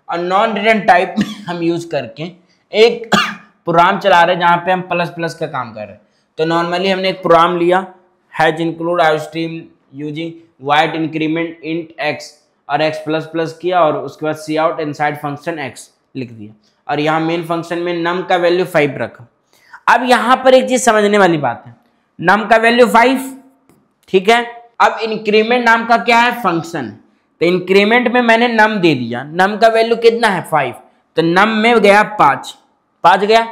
और नॉन रिटर्न टाइप में हम यूज करके एक प्रोग्राम चला रहे हैं जहाँ पे हम प्लस प्लस का काम कर रहे हैं। तो नॉर्मली हमने एक प्रोग्राम लिया, hash include iostream using white increment int x और एक्स प्लस प्लस किया और उसके बाद cout inside function x लिख दिया और यहाँ मेन फंक्शन में नम का वैल्यू 5 रखा। अब यहाँ पर एक चीज समझने वाली बात है, नम का वैल्यू 5, ठीक है। अब इंक्रीमेंट नाम का क्या है, फंक्शन। तो इंक्रीमेंट में मैंने नम दे दिया, नम का वैल्यू कितना है 5, तो नम में गया 5 गया।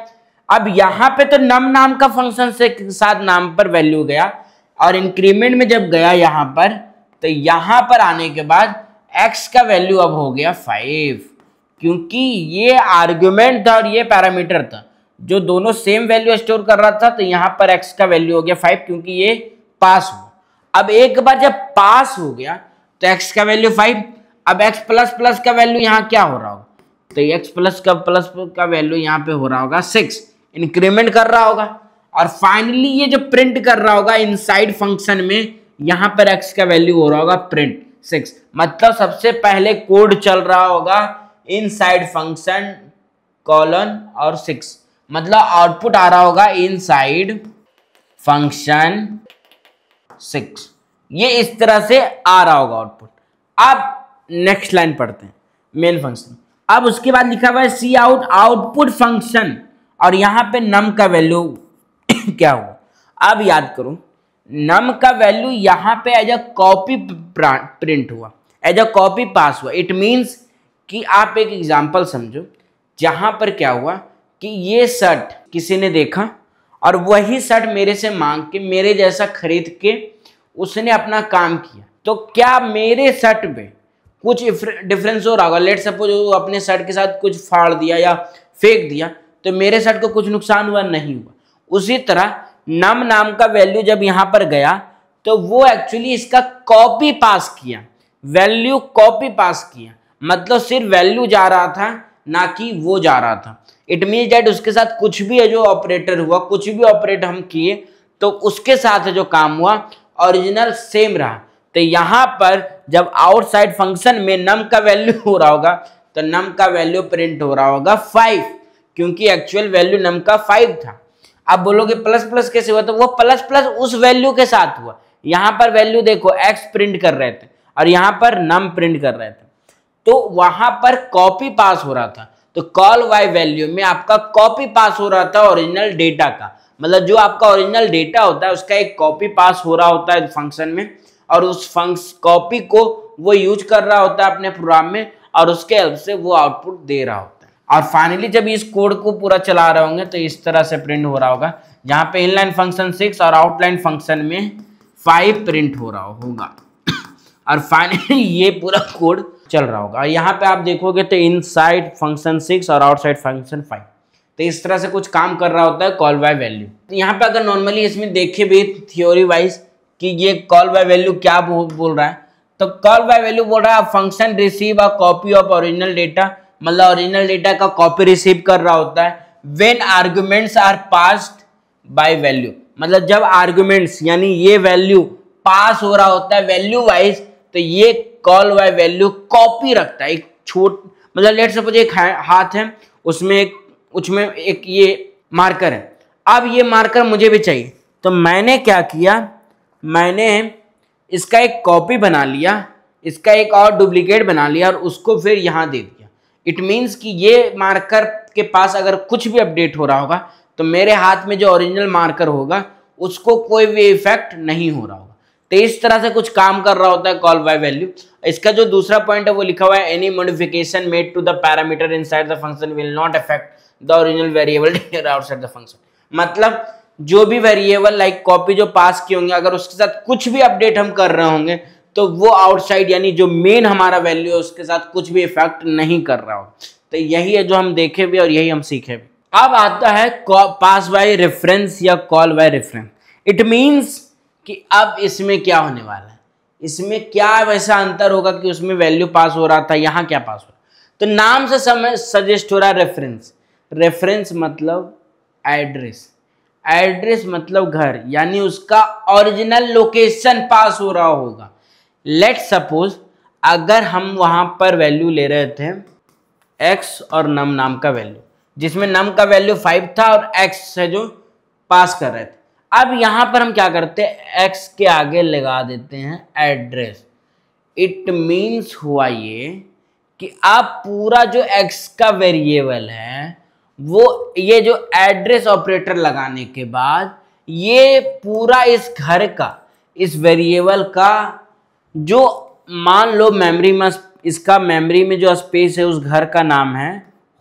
अब यहाँ पे तो नम नाम का फंक्शन से साथ नाम पर वैल्यू गया और इंक्रीमेंट में जब गया यहाँ पर, तो यहाँ पर आने के बाद x का वैल्यू अब हो गया 5, क्योंकि ये आर्ग्यूमेंट था और ये पैरामीटर था जो दोनों सेम वैल्यू स्टोर कर रहा था। तो यहाँ पर x का वैल्यू हो गया 5 क्योंकि ये पास हुआ। अब एक बार जब पास हो गया तो x का वैल्यू 5, अब x प्लस प्लस का वैल्यू यहाँ क्या हो रहा होगा, तो x प्लस का वैल्यू यहाँ पे हो रहा होगा 6, इंक्रीमेंट कर रहा होगा और फाइनली ये जो प्रिंट कर रहा होगा इनसाइड फंक्शन में, यहाँ पर x का वैल्यू हो रहा होगा प्रिंट 6। मतलब सबसे पहले कोड चल रहा होगा इनसाइड फंक्शन कॉलन और 6, मतलब आउटपुट आ रहा होगा इनसाइड फंक्शन 6, ये इस तरह से आ रहा होगा आउटपुट। अब नेक्स्ट लाइन पढ़ते हैं, मेन फंक्शन। अब उसके बाद लिखा हुआ है सी आउट आउटपुट फंक्शन और यहाँ पे नम का वैल्यू क्या हुआ। अब याद करो, नम का वैल्यू यहाँ पे एज अ कॉपी प्रिंट हुआ, एज अ कॉपी पास हुआ। इट मीन्स कि आप एक एग्जाम्पल समझो, जहाँ पर क्या हुआ कि ये शर्ट किसी ने देखा और वही शर्ट मेरे से मांग के मेरे जैसा खरीद के उसने अपना काम किया, तो क्या मेरे शर्ट पे कुछ डिफरेंस हो रहा होगा। लेट सपोज वो अपने शर्ट के साथ कुछ फाड़ दिया या फेंक दिया तो मेरे शर्ट को कुछ नुकसान हुआ नहीं हुआ। उसी तरह नम नाम का वैल्यू जब यहाँ पर गया तो वो एक्चुअली इसका कॉपी पास किया, वैल्यू कॉपी पास किया, मतलब सिर्फ वैल्यू जा रहा था ना कि वो जा रहा था। इट मीन्स डैट उसके साथ कुछ भी जो ऑपरेटर हुआ, कुछ भी ऑपरेट हम किए तो उसके साथ जो काम हुआ ओरिजिनल सेम रहा। तो यहाँ पर जब आउटसाइड फंक्शन में नम का वैल्यू हो रहा होगा तो नम का वैल्यू प्रिंट हो रहा होगा 5, क्योंकि एक्चुअल वैल्यू नम का 5 था। अब बोलोगे प्लस प्लस कैसे हुआ, तो वो प्लस प्लस उस वैल्यू के साथ हुआ। यहाँ पर वैल्यू देखो x प्रिंट कर रहे थे और यहाँ पर नम प्रिंट कर रहे थे, तो वहां पर कॉपी पास हो रहा था। तो कॉल बाय वैल्यू में आपका कॉपी पास हो रहा था ओरिजिनल डेटा का, मतलब जो आपका ओरिजिनल डेटा होता है उसका एक कॉपी पास हो रहा होता है फंक्शन में और उस कॉपी को वो यूज कर रहा होता है अपने प्रोग्राम में और उसके हेल्प से वो आउटपुट दे रहा होता है। और फाइनली जब इस कोड को पूरा चला रहे होंगे तो इस तरह से प्रिंट हो रहा होगा, जहाँ पे इनलाइन फंक्शन 6 और आउटलाइन फंक्शन में 5 प्रिंट हो रहा होगा और फाइनली ये पूरा कोड चल रहा होगा। यहाँ पे आप देखोगे तो इनसाइड फंक्शन 6 और आउटसाइड फंक्शन 5, तो इस तरह से कुछ काम कर रहा होता है कॉल बाय वैल्यू। यहाँ पे अगर नॉर्मली इसमें देखे भी थ्योरी वाइज कि ये कॉल बाय वैल्यू क्या बोल रहा है, तो कॉल बाय वैल्यू बोल रहा है function receive a copy of original data, मतलब ओरिजिनल डेटा का कॉपी रिसीव कर रहा होता है when arguments are passed by value, मतलब जब आर्गुमेंट्स यानी ये वैल्यू पास हो रहा होता है वैल्यू वाइज, तो ये कॉल बाय वैल्यू कॉपी रखता है। एक मतलब लेट सपोज एक हाथ है, उसमें एक ये मार्कर है। अब ये मार्कर मुझे भी चाहिए, तो मैंने क्या किया, मैंने इसका एक कॉपी बना लिया, इसका एक और डुप्लीकेट बना लिया और उसको फिर यहाँ दे दिया। इट मीन्स कि ये मार्कर के पास अगर कुछ भी अपडेट हो रहा होगा तो मेरे हाथ में जो ओरिजिनल मार्कर होगा उसको कोई भी इफेक्ट नहीं हो रहा होगा। तो इस तरह से कुछ काम कर रहा होता है कॉल बाय वैल्यू। इसका जो दूसरा पॉइंट है वो लिखा हुआ है any modification made to the parameter inside the function will not affect the original variable outside the function, मतलब जो भी वेरिएबल लाइक कॉपी जो पास किए होंगे अगर उसके साथ कुछ भी अपडेट हम कर रहे होंगे तो वो आउटसाइड यानी जो मेन हमारा वैल्यू है उसके साथ कुछ भी इफेक्ट नहीं कर रहा हो। तो यही है जो हम देखे भी और यही हम सीखे भी। अब आता है पास बाय रेफरेंस या call by reference. It means कि अब इसमें क्या होने वाला है, इसमें क्या वैसा अंतर होगा कि उसमें वैल्यू पास हो रहा था, यहाँ क्या पास हो रहा। तो नाम से समझ सजेस्ट हो रहा है रेफरेंस। रेफरेंस मतलब एड्रेस, एड्रेस मतलब घर, यानी उसका ओरिजिनल लोकेशन पास हो रहा होगा। लेट सपोज अगर हम वहां पर वैल्यू ले रहे थे x और नम नाम का वैल्यू, जिसमें नम का वैल्यू 5 था और x है जो पास कर रहे थे। अब यहां पर हम क्या करते हैं, x के आगे लगा देते हैं एड्रेस। इट मीन्स हुआ ये कि आप पूरा जो x का वेरिएबल है वो ये जो एड्रेस ऑपरेटर लगाने के बाद ये पूरा इस घर का, इस वेरिएबल का जो मान लो मेमोरी में, इसका मेमोरी में जो स्पेस है उस घर का नाम है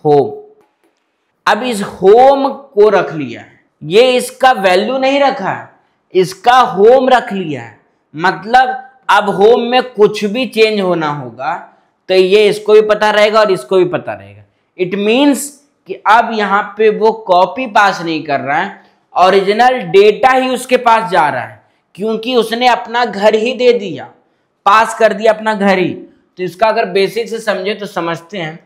होम। अब इस होम को रख लिया है, ये इसका वैल्यू नहीं रखा है, इसका होम रख लिया है। मतलब अब होम में कुछ भी चेंज होना होगा तो ये इसको भी पता रहेगा और इसको भी पता रहेगा। इट मीन्स कि अब यहाँ पे वो कॉपी पास नहीं कर रहा है, ओरिजिनल डेटा ही उसके पास जा रहा है, क्योंकि उसने अपना घर ही दे दिया, पास कर दिया अपना घर ही। तो इसका अगर बेसिक से समझे तो समझते हैं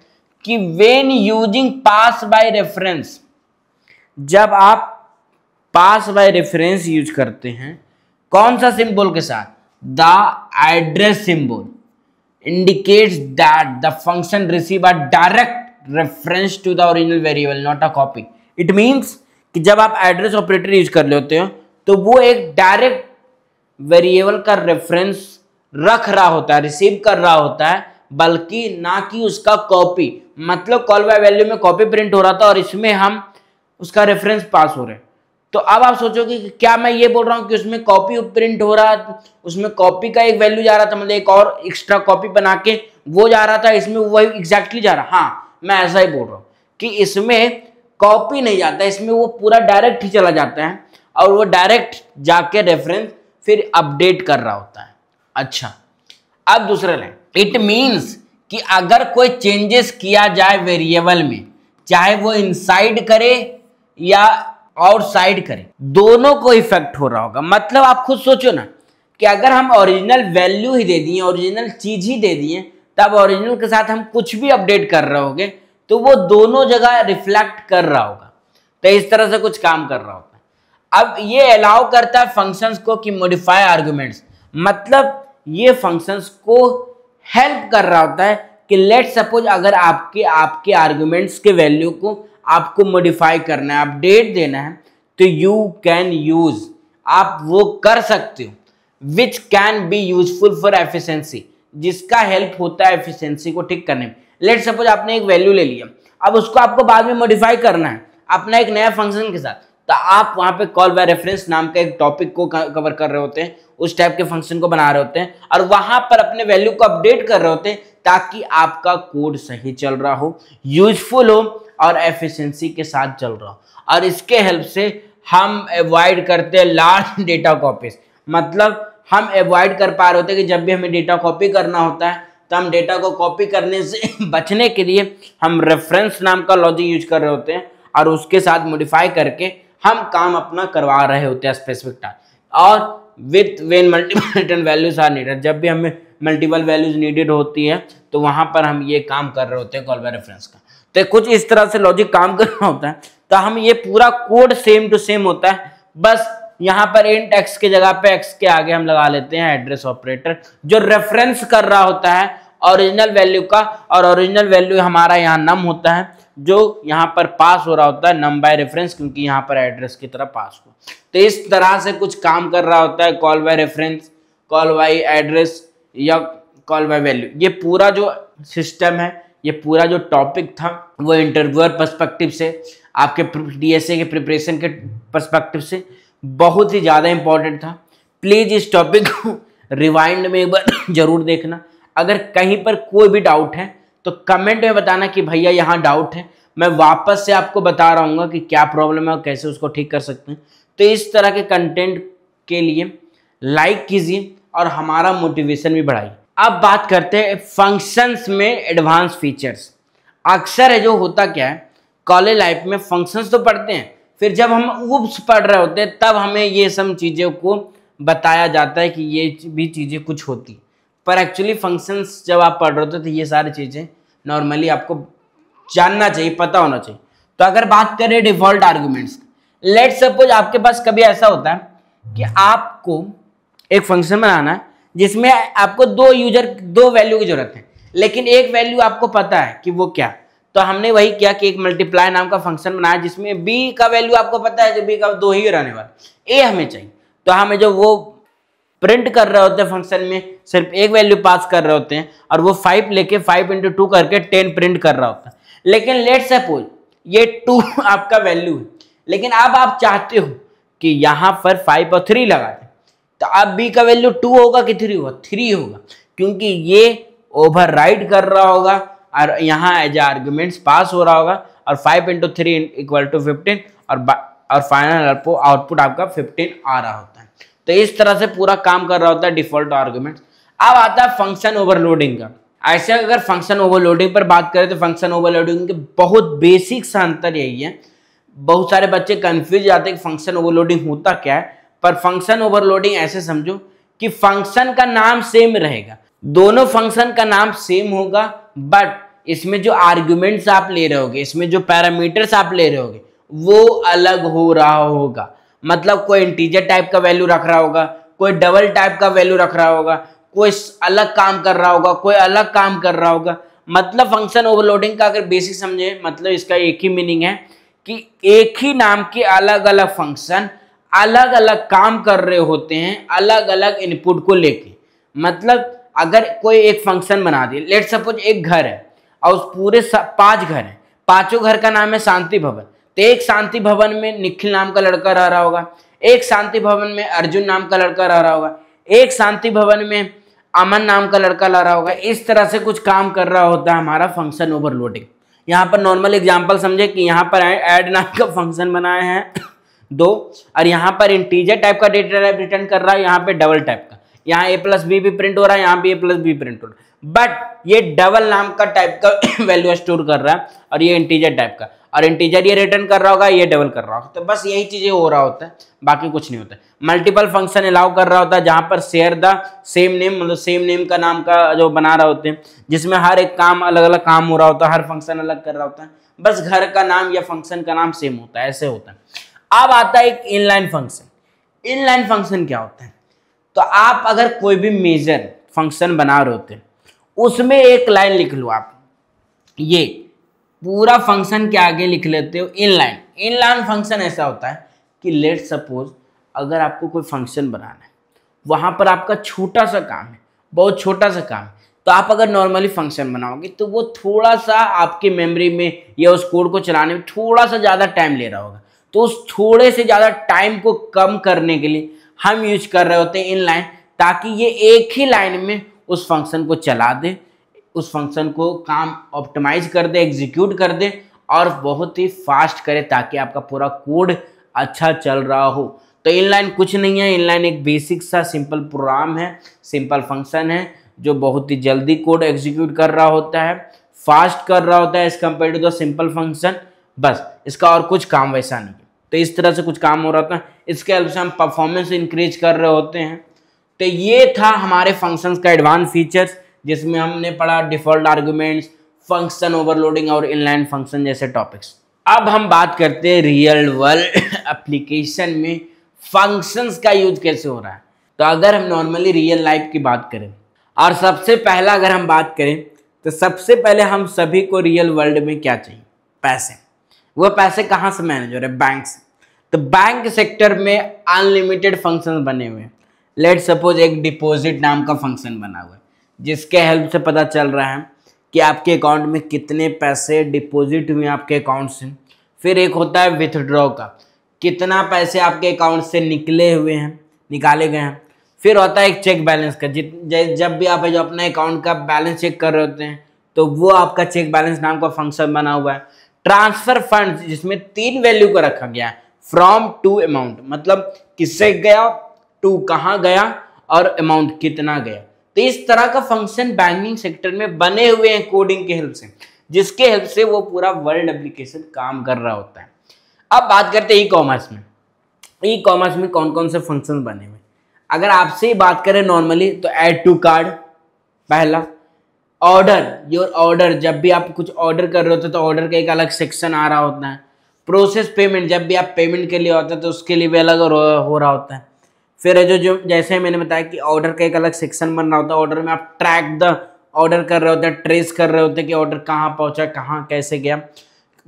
कि when using pass by reference, जब आप पास बाय रेफरेंस यूज करते हैं कौन सा सिंबल के साथ, the address symbol indicates that the function receive a direct reference to the original variable not a copy. It means कि जब आप एड्रेस ऑपरेटर यूज कर लेते हो तो वो एक डायरेक्ट वेरिएबल का रेफरेंस रख रहा होता है, रिसीव कर रहा होता है, बल्कि ना कि उसका कॉपी। मतलब कॉल बाय वैल्यू में कॉपी प्रिंट हो रहा था और इसमें हम उसका रेफरेंस पास हो रहे हैं। तो अब आप सोचोगे कि क्या मैं ये बोल रहा हूँ कि उसमें कॉपी प्रिंट हो रहा है, उसमें कॉपी का एक वैल्यू जा रहा था, मतलब एक और एक्स्ट्रा कॉपी बना के वो जा रहा था, इसमें वही एग्जैक्टली जा रहा। हाँ, मैं ऐसा ही बोल रहा हूँ कि इसमें कॉपी नहीं जाता, इसमें वो पूरा डायरेक्ट ही चला जाता है और वो डायरेक्ट जाके रेफरेंस फिर अपडेट कर रहा होता है। अच्छा, अब दूसरा लाइन, इट मीन्स कि अगर कोई चेंजेस किया जाए वेरिएबल में, चाहे वो इनसाइड करे या आउटसाइड करे, दोनों को इफेक्ट हो रहा होगा। मतलब आप खुद सोचो ना कि अगर हम ओरिजिनल वैल्यू ही दे दिए, ओरिजिनल चीज ही दे दिए, तब ओरिजिनल के साथ हम कुछ भी अपडेट कर रहे होंगे तो वो दोनों जगह रिफ्लेक्ट कर रहा होगा। तो इस तरह से कुछ काम कर रहा होता है। अब ये अलाउ करता है फंक्शंस को कि मॉडिफाई आर्गुमेंट्स, मतलब ये फंक्शंस को हेल्प कर रहा होता है कि लेट सपोज अगर आपके आर्गुमेंट्स के वैल्यू को आपको मॉडिफाई करना है, अपडेट देना है, तो यू कैन यूज, आप वो कर सकते हो, which can be useful for efficiency, जिसका हेल्प होता है एफिशिएंसी को ठीक करने में। लेट सपोज आपने एक वैल्यू ले लिया, अब उसको आपको बाद में मॉडिफाई करना है अपना एक नया फंक्शन के साथ, तो आप वहां पे कॉल बाय रेफरेंस नाम का एक टॉपिक को कवर कर रहे होते हैं, उस टाइप के फंक्शन को बना रहे होते हैं और वहां पर अपने वैल्यू को अपडेट कर रहे होते हैं ताकि आपका कोड सही चल रहा हो, यूजफुल हो और एफिशिएंसी के साथ चल रहा हो। और इसके हेल्प से हम अवॉइड करते हैं लार्ज डेटा कॉपीज। मतलब हम अवॉइड कर पा रहे होते हैं कि जब भी हमें डेटा कॉपी करना होता है तो हम डेटा को कॉपी करने से बचने के लिए हम रेफरेंस नाम का लॉजिक यूज कर रहे होते हैं और उसके साथ मॉडिफाई करके हम काम अपना करवा रहे होते हैं स्पेसिफिक टाइम। और with when multiple return values are needed, जब भी हमें मल्टीपल वैल्यूज नीडेड होती है तो वहां पर हम ये काम कर रहे होते हैं कॉल बाय रेफरेंस का। तो कुछ इस तरह से लॉजिक काम कर रहा होता है। तो हम ये पूरा कोड सेम टू सेम होता है, बस यहाँ पर इंट x के जगह पे x के आगे हम लगा लेते हैं एड्रेस ऑपरेटर, जो रेफरेंस कर रहा होता है ओरिजिनल वैल्यू का, और ओरिजिनल वैल्यू हमारा यहाँ नम होता है जो यहाँ पर पास हो रहा होता है नम बाय रेफरेंस, क्योंकि यहाँ पर एड्रेस की तरह पास हुआ। तो इस तरह से कुछ काम कर रहा होता है call by reference, call by address या कॉल बाय वैल्यू। ये पूरा जो सिस्टम है, ये पूरा जो टॉपिक था वो इंटरव्यूअर पर्सपेक्टिव से, आपके डीएसए के प्रिपरेशन के पर्सपेक्टिव से बहुत ही ज़्यादा इंपॉर्टेंट था। प्लीज़ इस टॉपिक को रिवाइंड में एक बार जरूर देखना। अगर कहीं पर कोई भी डाउट है तो कमेंट में बताना कि भैया यहाँ डाउट है, मैं वापस से आपको बता रहा हूँ कि क्या प्रॉब्लम है और कैसे उसको ठीक कर सकते हैं। तो इस तरह के कंटेंट के लिए लाइक कीजिए और हमारा मोटिवेशन भी बढ़ाई। अब बात करते हैं फंक्शंस में एडवांस फीचर्स। अक्सर है जो होता क्या है, कॉलेज लाइफ में फंक्शंस तो पढ़ते हैं, फिर जब हम ऊप्स पढ़ रहे होते हैं तब हमें ये सब चीज़ों को बताया जाता है कि ये भी चीज़ें कुछ होती, पर एक्चुअली फंक्शंस जब आप पढ़ रहे होते तो ये सारी चीज़ें नॉर्मली आपको जानना चाहिए, पता होना चाहिए। तो अगर बात करें डिफॉल्ट आर्गुमेंट्स, लेट सपोज आपके पास कभी ऐसा होता है कि आपको एक फंक्शन बनाना है जिसमें आपको दो वैल्यू की जरूरत है, लेकिन एक वैल्यू आपको पता है कि वो क्या। तो हमने वही किया कि एक मल्टीप्लाई नाम का फंक्शन बनाया जिसमें बी का वैल्यू आपको पता है, जो बी का 2 ही रहने वाला, ए हमें चाहिए। तो हमें जो वो प्रिंट कर रहे होते हैं फंक्शन में सिर्फ एक वैल्यू पास कर रहे होते हैं और वो 5 लेके 5 × 2 करके 10 प्रिंट कर रहा होता है। लेकिन लेट सपोज ये 2 आपका वैल्यू है, लेकिन अब आप चाहते हो कि यहाँ पर 5 और 3 लगा दें, तो अब बी का वैल्यू 2 होगा कि 3 होगा? 3 होगा, क्योंकि ये ओवरराइड कर रहा होगा और यहाँ एज आर्गुमेंट्स पास हो रहा होगा और 5 × 3 = 15 और फाइनल आउटपुट आपका 15 आ रहा होता है। तो इस तरह से पूरा काम कर रहा होता है डिफॉल्ट आर्गुमेंट्स। अब आता है फंक्शन ओवरलोडिंग का। ऐसे अगर फंक्शन ओवरलोडिंग पर बात करें तो फंक्शन ओवरलोडिंग के बहुत बेसिक सा अंतर यही है। बहुत सारे बच्चे कंफ्यूज जाते हैं कि फंक्शन ओवरलोडिंग होता क्या है, पर फंक्शन ओवरलोडिंग ऐसे समझो कि फंक्शन का नाम सेम रहेगा, दोनों फंक्शन का नाम सेम होगा, बट इसमें जो आर्ग्यूमेंट्स आप ले रहे होगे, इसमें जो पैरामीटर्स आप ले रहे होगे वो अलग हो रहा होगा। मतलब कोई इंटीजर टाइप का वैल्यू रख रहा होगा, कोई डबल टाइप का वैल्यू रख रहा होगा, कोई अलग काम कर रहा होगा, कोई अलग काम कर रहा होगा। मतलब फंक्शन ओवरलोडिंग का अगर बेसिक समझे, मतलब इसका एक ही मीनिंग है कि एक ही नाम के अलग अलग फंक्शन अलग अलग काम कर रहे होते हैं, अलग अलग इनपुट को लेके। मतलब अगर कोई एक फंक्शन बना दिए, लेट सपोज एक घर है और उस पूरे 5 घर हैं, पांचों घर का नाम है शांति भवन, तो एक शांति भवन में निखिल नाम का लड़का रह रहा होगा, एक शांति भवन में अर्जुन नाम का लड़का रह रहा होगा, एक शांति भवन में अमन नाम का लड़का रह रहा होगा। इस तरह से कुछ काम कर रहा होता है हमारा फंक्शन ओवरलोडिंग। यहाँ पर नॉर्मल एग्जांपल समझे कि यहाँ पर ऐड नाम का फंक्शन बनाए हैं 2, और यहाँ पर इंटीजर टाइप का डेटा टाइप रिटर्न कर रहा है, यहाँ पे डबल टाइप का, यहाँ a+b भी प्रिंट हो रहा है, यहाँ पे a+b प्रिंट हो रहा है, बट ये डबल नाम का टाइप का वैल्यू स्टोर कर रहा है और ये इंटीजर टाइप का, और इंटीजर ये रिटर्न कर रहा होगा, ये डबल कर रहा होगा। तो बस यही चीजें हो रहा होता है, बाकी कुछ नहीं होता है। मल्टीपल फंक्शन अलाउ कर रहा होता है जहां पर शेयर द सेम नेम, मतलब सेम नेम का नाम का जो बना रहे होते हैं, जिसमें हर एक काम अलग अलग काम हो रहा होता है, हर फंक्शन अलग कर रहा होता है, बस घर का नाम या फंक्शन का नाम सेम होता है, ऐसे होता है। अब आता है एक इनलाइन फंक्शन। इनलाइन फंक्शन क्या होता है? तो आप अगर कोई भी मेजर फंक्शन बना रहे होते हैं, उसमें एक लाइन लिख लो, आप ये पूरा फंक्शन के आगे लिख लेते हो इनलाइन। इनलाइन फंक्शन ऐसा होता है कि लेट सपोज अगर आपको कोई फंक्शन बनाना है, वहां पर आपका छोटा सा काम है, बहुत छोटा सा काम है, तो आप अगर नॉर्मली फंक्शन बनाओगे तो वो थोड़ा सा आपके मेमोरी में या उस कोड को चलाने में थोड़ा सा ज़्यादा टाइम ले रहा होगा। तो उस थोड़े से ज़्यादा टाइम को कम करने के लिए हम यूज कर रहे होते हैं इनलाइन, ताकि ये एक ही लाइन में उस फंक्शन को चला दे, उस फंक्शन को काम ऑप्टिमाइज कर दे, एग्जीक्यूट कर दे और बहुत ही फास्ट करे, ताकि आपका पूरा कोड अच्छा चल रहा हो। तो इनलाइन कुछ नहीं है, इनलाइन एक बेसिक सा सिंपल प्रोग्राम है, सिंपल फंक्शन है जो बहुत ही जल्दी कोड एग्जीक्यूट कर रहा होता है, फास्ट कर रहा होता है as compare to the simple function. बस इसका और कुछ काम वैसा नहीं है। तो इस तरह से कुछ काम हो रहा था, इसके हेल्प से हम परफॉर्मेंस इंक्रीज कर रहे होते हैं। तो ये था हमारे फंक्शंस का एडवांस फीचर्स, जिसमें हमने पढ़ा डिफॉल्ट आर्गुमेंट्स, फंक्शन ओवरलोडिंग और इनलाइन फंक्शन जैसे टॉपिक्स। अब हम बात करते हैं रियल वर्ल्ड एप्लीकेशन में फंक्शंस का यूज कैसे हो रहा है। तो अगर हम नॉर्मली रियल लाइफ की बात करें, और सबसे पहला अगर हम बात करें तो सबसे पहले हम सभी को रियल वर्ल्ड में क्या चाहिए? पैसे। वो पैसे कहाँ से मैनेज हो रहे हैं? बैंक से। तो बैंक सेक्टर में अनलिमिटेड फंक्शंस बने हुए हैं। लेट सपोज एक डिपॉजिट नाम का फंक्शन बना हुआ है, जिसके हेल्प से पता चल रहा है कि आपके अकाउंट में कितने पैसे डिपॉजिट हुए आपके अकाउंट से। फिर एक होता है विथड्रॉ का, कितना पैसे आपके अकाउंट से निकाले गए हैं। फिर होता है एक चेक बैलेंस का, जब भी आप जो अपने अकाउंट का बैलेंस चेक कर रहे होते हैं तो वो आपका चेक बैलेंस नाम का फंक्शन बना हुआ है। ट्रांसफर फंड, जिसमें 3 वैल्यू को रखा गया है, फ्रॉम टू अमाउंट, मतलब किससे गया, टू कहाँ गया, और अमाउंट कितना गया। तो इस तरह का फंक्शन बैंकिंग सेक्टर में बने हुए हैं कोडिंग के हेल्प से, जिसके हेल्प से वो पूरा वर्ल्ड एप्लीकेशन काम कर रहा होता है। अब बात करते हैं ई कॉमर्स में। ई कॉमर्स में कौन कौन से फंक्शन बने हुए, अगर आपसे ही बात करें नॉर्मली तो ऐड टू कार्ड पहला, ऑर्डर, योर ऑर्डर, जब भी आप कुछ ऑर्डर कर रहे होते तो ऑर्डर का एक अलग सेक्शन आ रहा होता है। प्रोसेस पेमेंट, जब भी आप पेमेंट के लिए होता है तो उसके लिए भी अलग हो रहा होता है। फिर जो जैसे मैंने बताया कि ऑर्डर का एक अलग सेक्शन बन रहा होता है, ऑर्डर में आप ट्रैक द ऑर्डर कर रहे होते हैं, ट्रेस कर रहे होते हैं कि ऑर्डर कहाँ पहुँचा, कहाँ कैसे गया।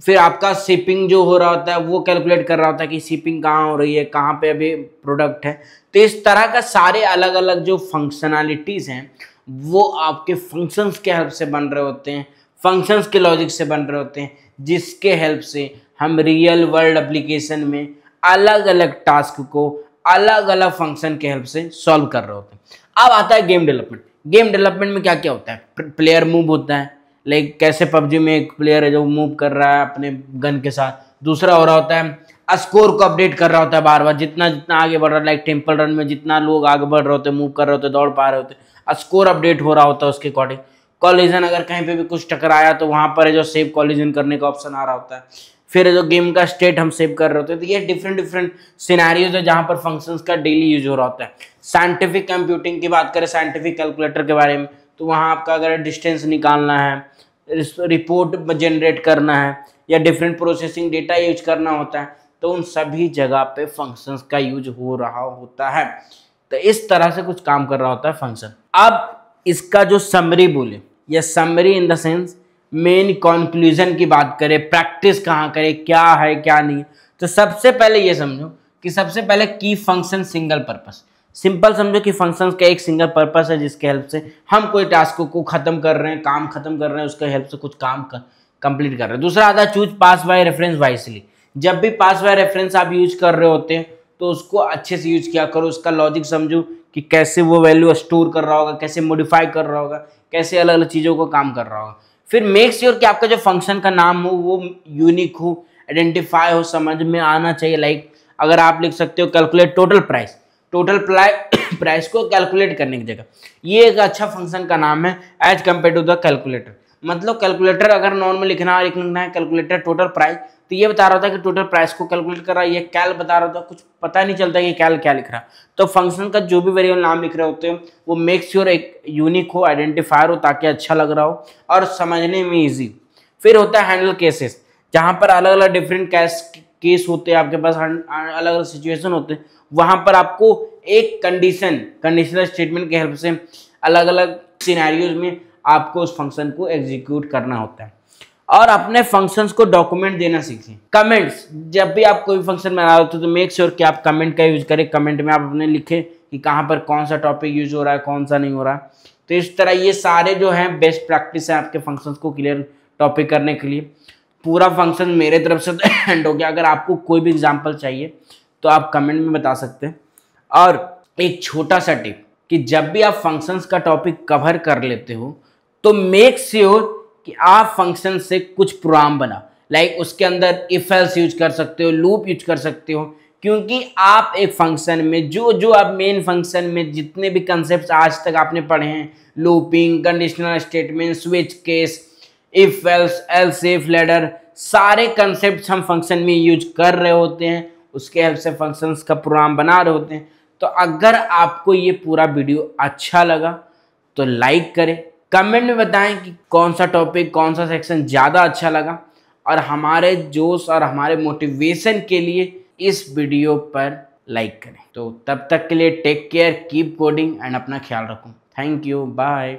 फिर आपका शिपिंग जो हो रहा होता है वो कैलकुलेट कर रहा होता है कि शिपिंग कहाँ हो रही है, कहाँ पे अभी प्रोडक्ट है। तो इस तरह का सारे अलग अलग जो फंक्शनैलिटीज़ हैं वो आपके फंक्शंस के हेल्प से बन रहे होते हैं, फंक्शंस के लॉजिक से बन रहे होते हैं, जिसके हेल्प से हम रियल वर्ल्ड एप्लीकेशन में अलग अलग टास्क को अलग अलग फंक्शन के हेल्प से सॉल्व कर रहे होते हैं। अब आता है गेम डेवलपमेंट। गेम डेवलपमेंट में क्या क्या होता है, प्लेयर मूव होता है, लाइक कैसे पबजी में एक प्लेयर है जो मूव कर रहा है अपने गन के साथ। दूसरा हो रहा होता है स्कोर को अपडेट कर रहा होता है बार बार, जितना जितना आगे बढ़ रहा है, लाइक टेम्पल रन में जितना लोग आगे बढ़ रहे होते हैं, मूव कर रहे होते, दौड़ पा रहे होते, स्कोर अपडेट हो रहा होता है उसके अकॉर्डिंग। कॉलिजन, अगर कहीं पे भी कुछ टकराया तो वहां पर है जो सेव कॉलिजन करने का ऑप्शन आ रहा होता है। फिर जो गेम का स्टेट हम सेव कर रहे होते हैं। तो ये डिफरेंट डिफरेंट सिनेरियोज है जहां पर फंक्शंस का डेली यूज हो रहा होता है। साइंटिफिक कंप्यूटिंग की बात करें, साइंटिफिक कैलकुलेटर के बारे में, तो वहाँ आपका अगर डिस्टेंस निकालना है, रिपोर्ट जनरेट करना है या डिफरेंट प्रोसेसिंग डेटा यूज करना होता है, तो उन सभी जगह पे फंक्शंस का यूज हो रहा होता है। तो इस तरह से कुछ काम कर रहा होता है फंक्शन। अब इसका जो समरी बोले या summary in the sense main conclusion की बात करें, प्रैक्टिस कहाँ करें, क्या है क्या नहीं, तो सबसे पहले ये समझो कि सबसे पहले की फंक्शन सिंगल पर्पस। सिंपल समझो कि फंक्शंस का एक सिंगल पर्पस है जिसके हेल्प से हम कोई टास्क को खत्म कर रहे हैं, काम खत्म कर रहे हैं, उसके हेल्प से कुछ काम कंप्लीट कर रहे हैं। दूसरा आता है choose pass by reference wisely. जब भी पास बाय रेफरेंस आप यूज कर रहे होते हैं तो उसको अच्छे से यूज किया करो, उसका लॉजिक समझो कि कैसे वो वैल्यू स्टोर कर रहा होगा, कैसे मॉडिफाई कर रहा होगा, कैसे अलग अलग चीज़ों को काम कर रहा होगा। फिर मेक श्योर कि आपका जो फंक्शन का नाम हो वो यूनिक हो, आइडेंटिफाई हो, समझ में आना चाहिए। लाइक अगर आप लिख सकते हो calculate total price, total price को कैलकुलेट करने की जगह, ये एक अच्छा फंक्शन का नाम है as compare to the calculator. मतलब कैलकुलेटर अगर नॉर्मल लिखना है कैलकुलेटर टोटल प्राइस, तो ये बता रहा था कि टोटल प्राइस को कैलकुलेट कर रहा है, ये कैल बता रहा था, कुछ पता नहीं चलता कि कैल क्या लिख रहा है। तो फंक्शन का जो भी वेरिएबल नाम लिख रहे होते हैं वो मेक श्योर एक यूनिक हो, आइडेंटिफायर हो, ताकि अच्छा लग रहा हो और समझने में ईजी। फिर होता है हैंडल केसेस, जहाँ पर अलग अलग डिफरेंट केस होते हैं, आपके पास अलग अलग सिचुएशन होते हैं, वहाँ पर आपको एक कंडीशनल स्टेटमेंट के हेल्प से अलग अलग सिनेरियोज में आपको उस फंक्शन को एग्जीक्यूट करना होता है। और अपने फंक्शंस को डॉक्यूमेंट देना सीखें। कमेंट्स, जब भी आप कोई फंक्शन बना रहे हो तो मेक श्योर कि आप कमेंट का यूज करें। कमेंट में आप अपने लिखें कि कहाँ पर कौन सा टॉपिक यूज हो रहा है, कौन सा नहीं हो रहा है। तो इस तरह ये सारे जो हैं बेस्ट प्रैक्टिस है आपके फंक्शंस को क्लियर टॉपिक करने के लिए। पूरा फंक्शन मेरे तरफ से तो एंड हो गया। अगर आपको कोई भी एग्जाम्पल चाहिए तो आप कमेंट में बता सकते हैं। और एक छोटा सा टिप कि जब भी आप फंक्शंस का टॉपिक कवर कर लेते हो तो मेक श्योर कि आप फंक्शन से कुछ प्रोग्राम बना, लाइक उसके अंदर इफ एल्स यूज कर सकते हो, लूप यूज कर सकते हो, क्योंकि आप एक फंक्शन में जो आप मेन फंक्शन में जितने भी कंसेप्ट आज तक आपने पढ़े हैं, looping, conditional statement, switch case, if else if ladder, सारे कंसेप्ट हम फंक्शन में यूज कर रहे होते हैं, उसके हेल्प से फंक्शंस का प्रोग्राम बना रहे होते हैं। तो अगर आपको ये पूरा वीडियो अच्छा लगा तो लाइक करें, कमेंट में बताएं कि कौन सा टॉपिक, कौन सा सेक्शन ज़्यादा अच्छा लगा, और हमारे जोश और हमारे मोटिवेशन के लिए इस वीडियो पर लाइक करें। तो तब तक के लिए take care, keep coding and अपना ख्याल रखो। Thank you, bye.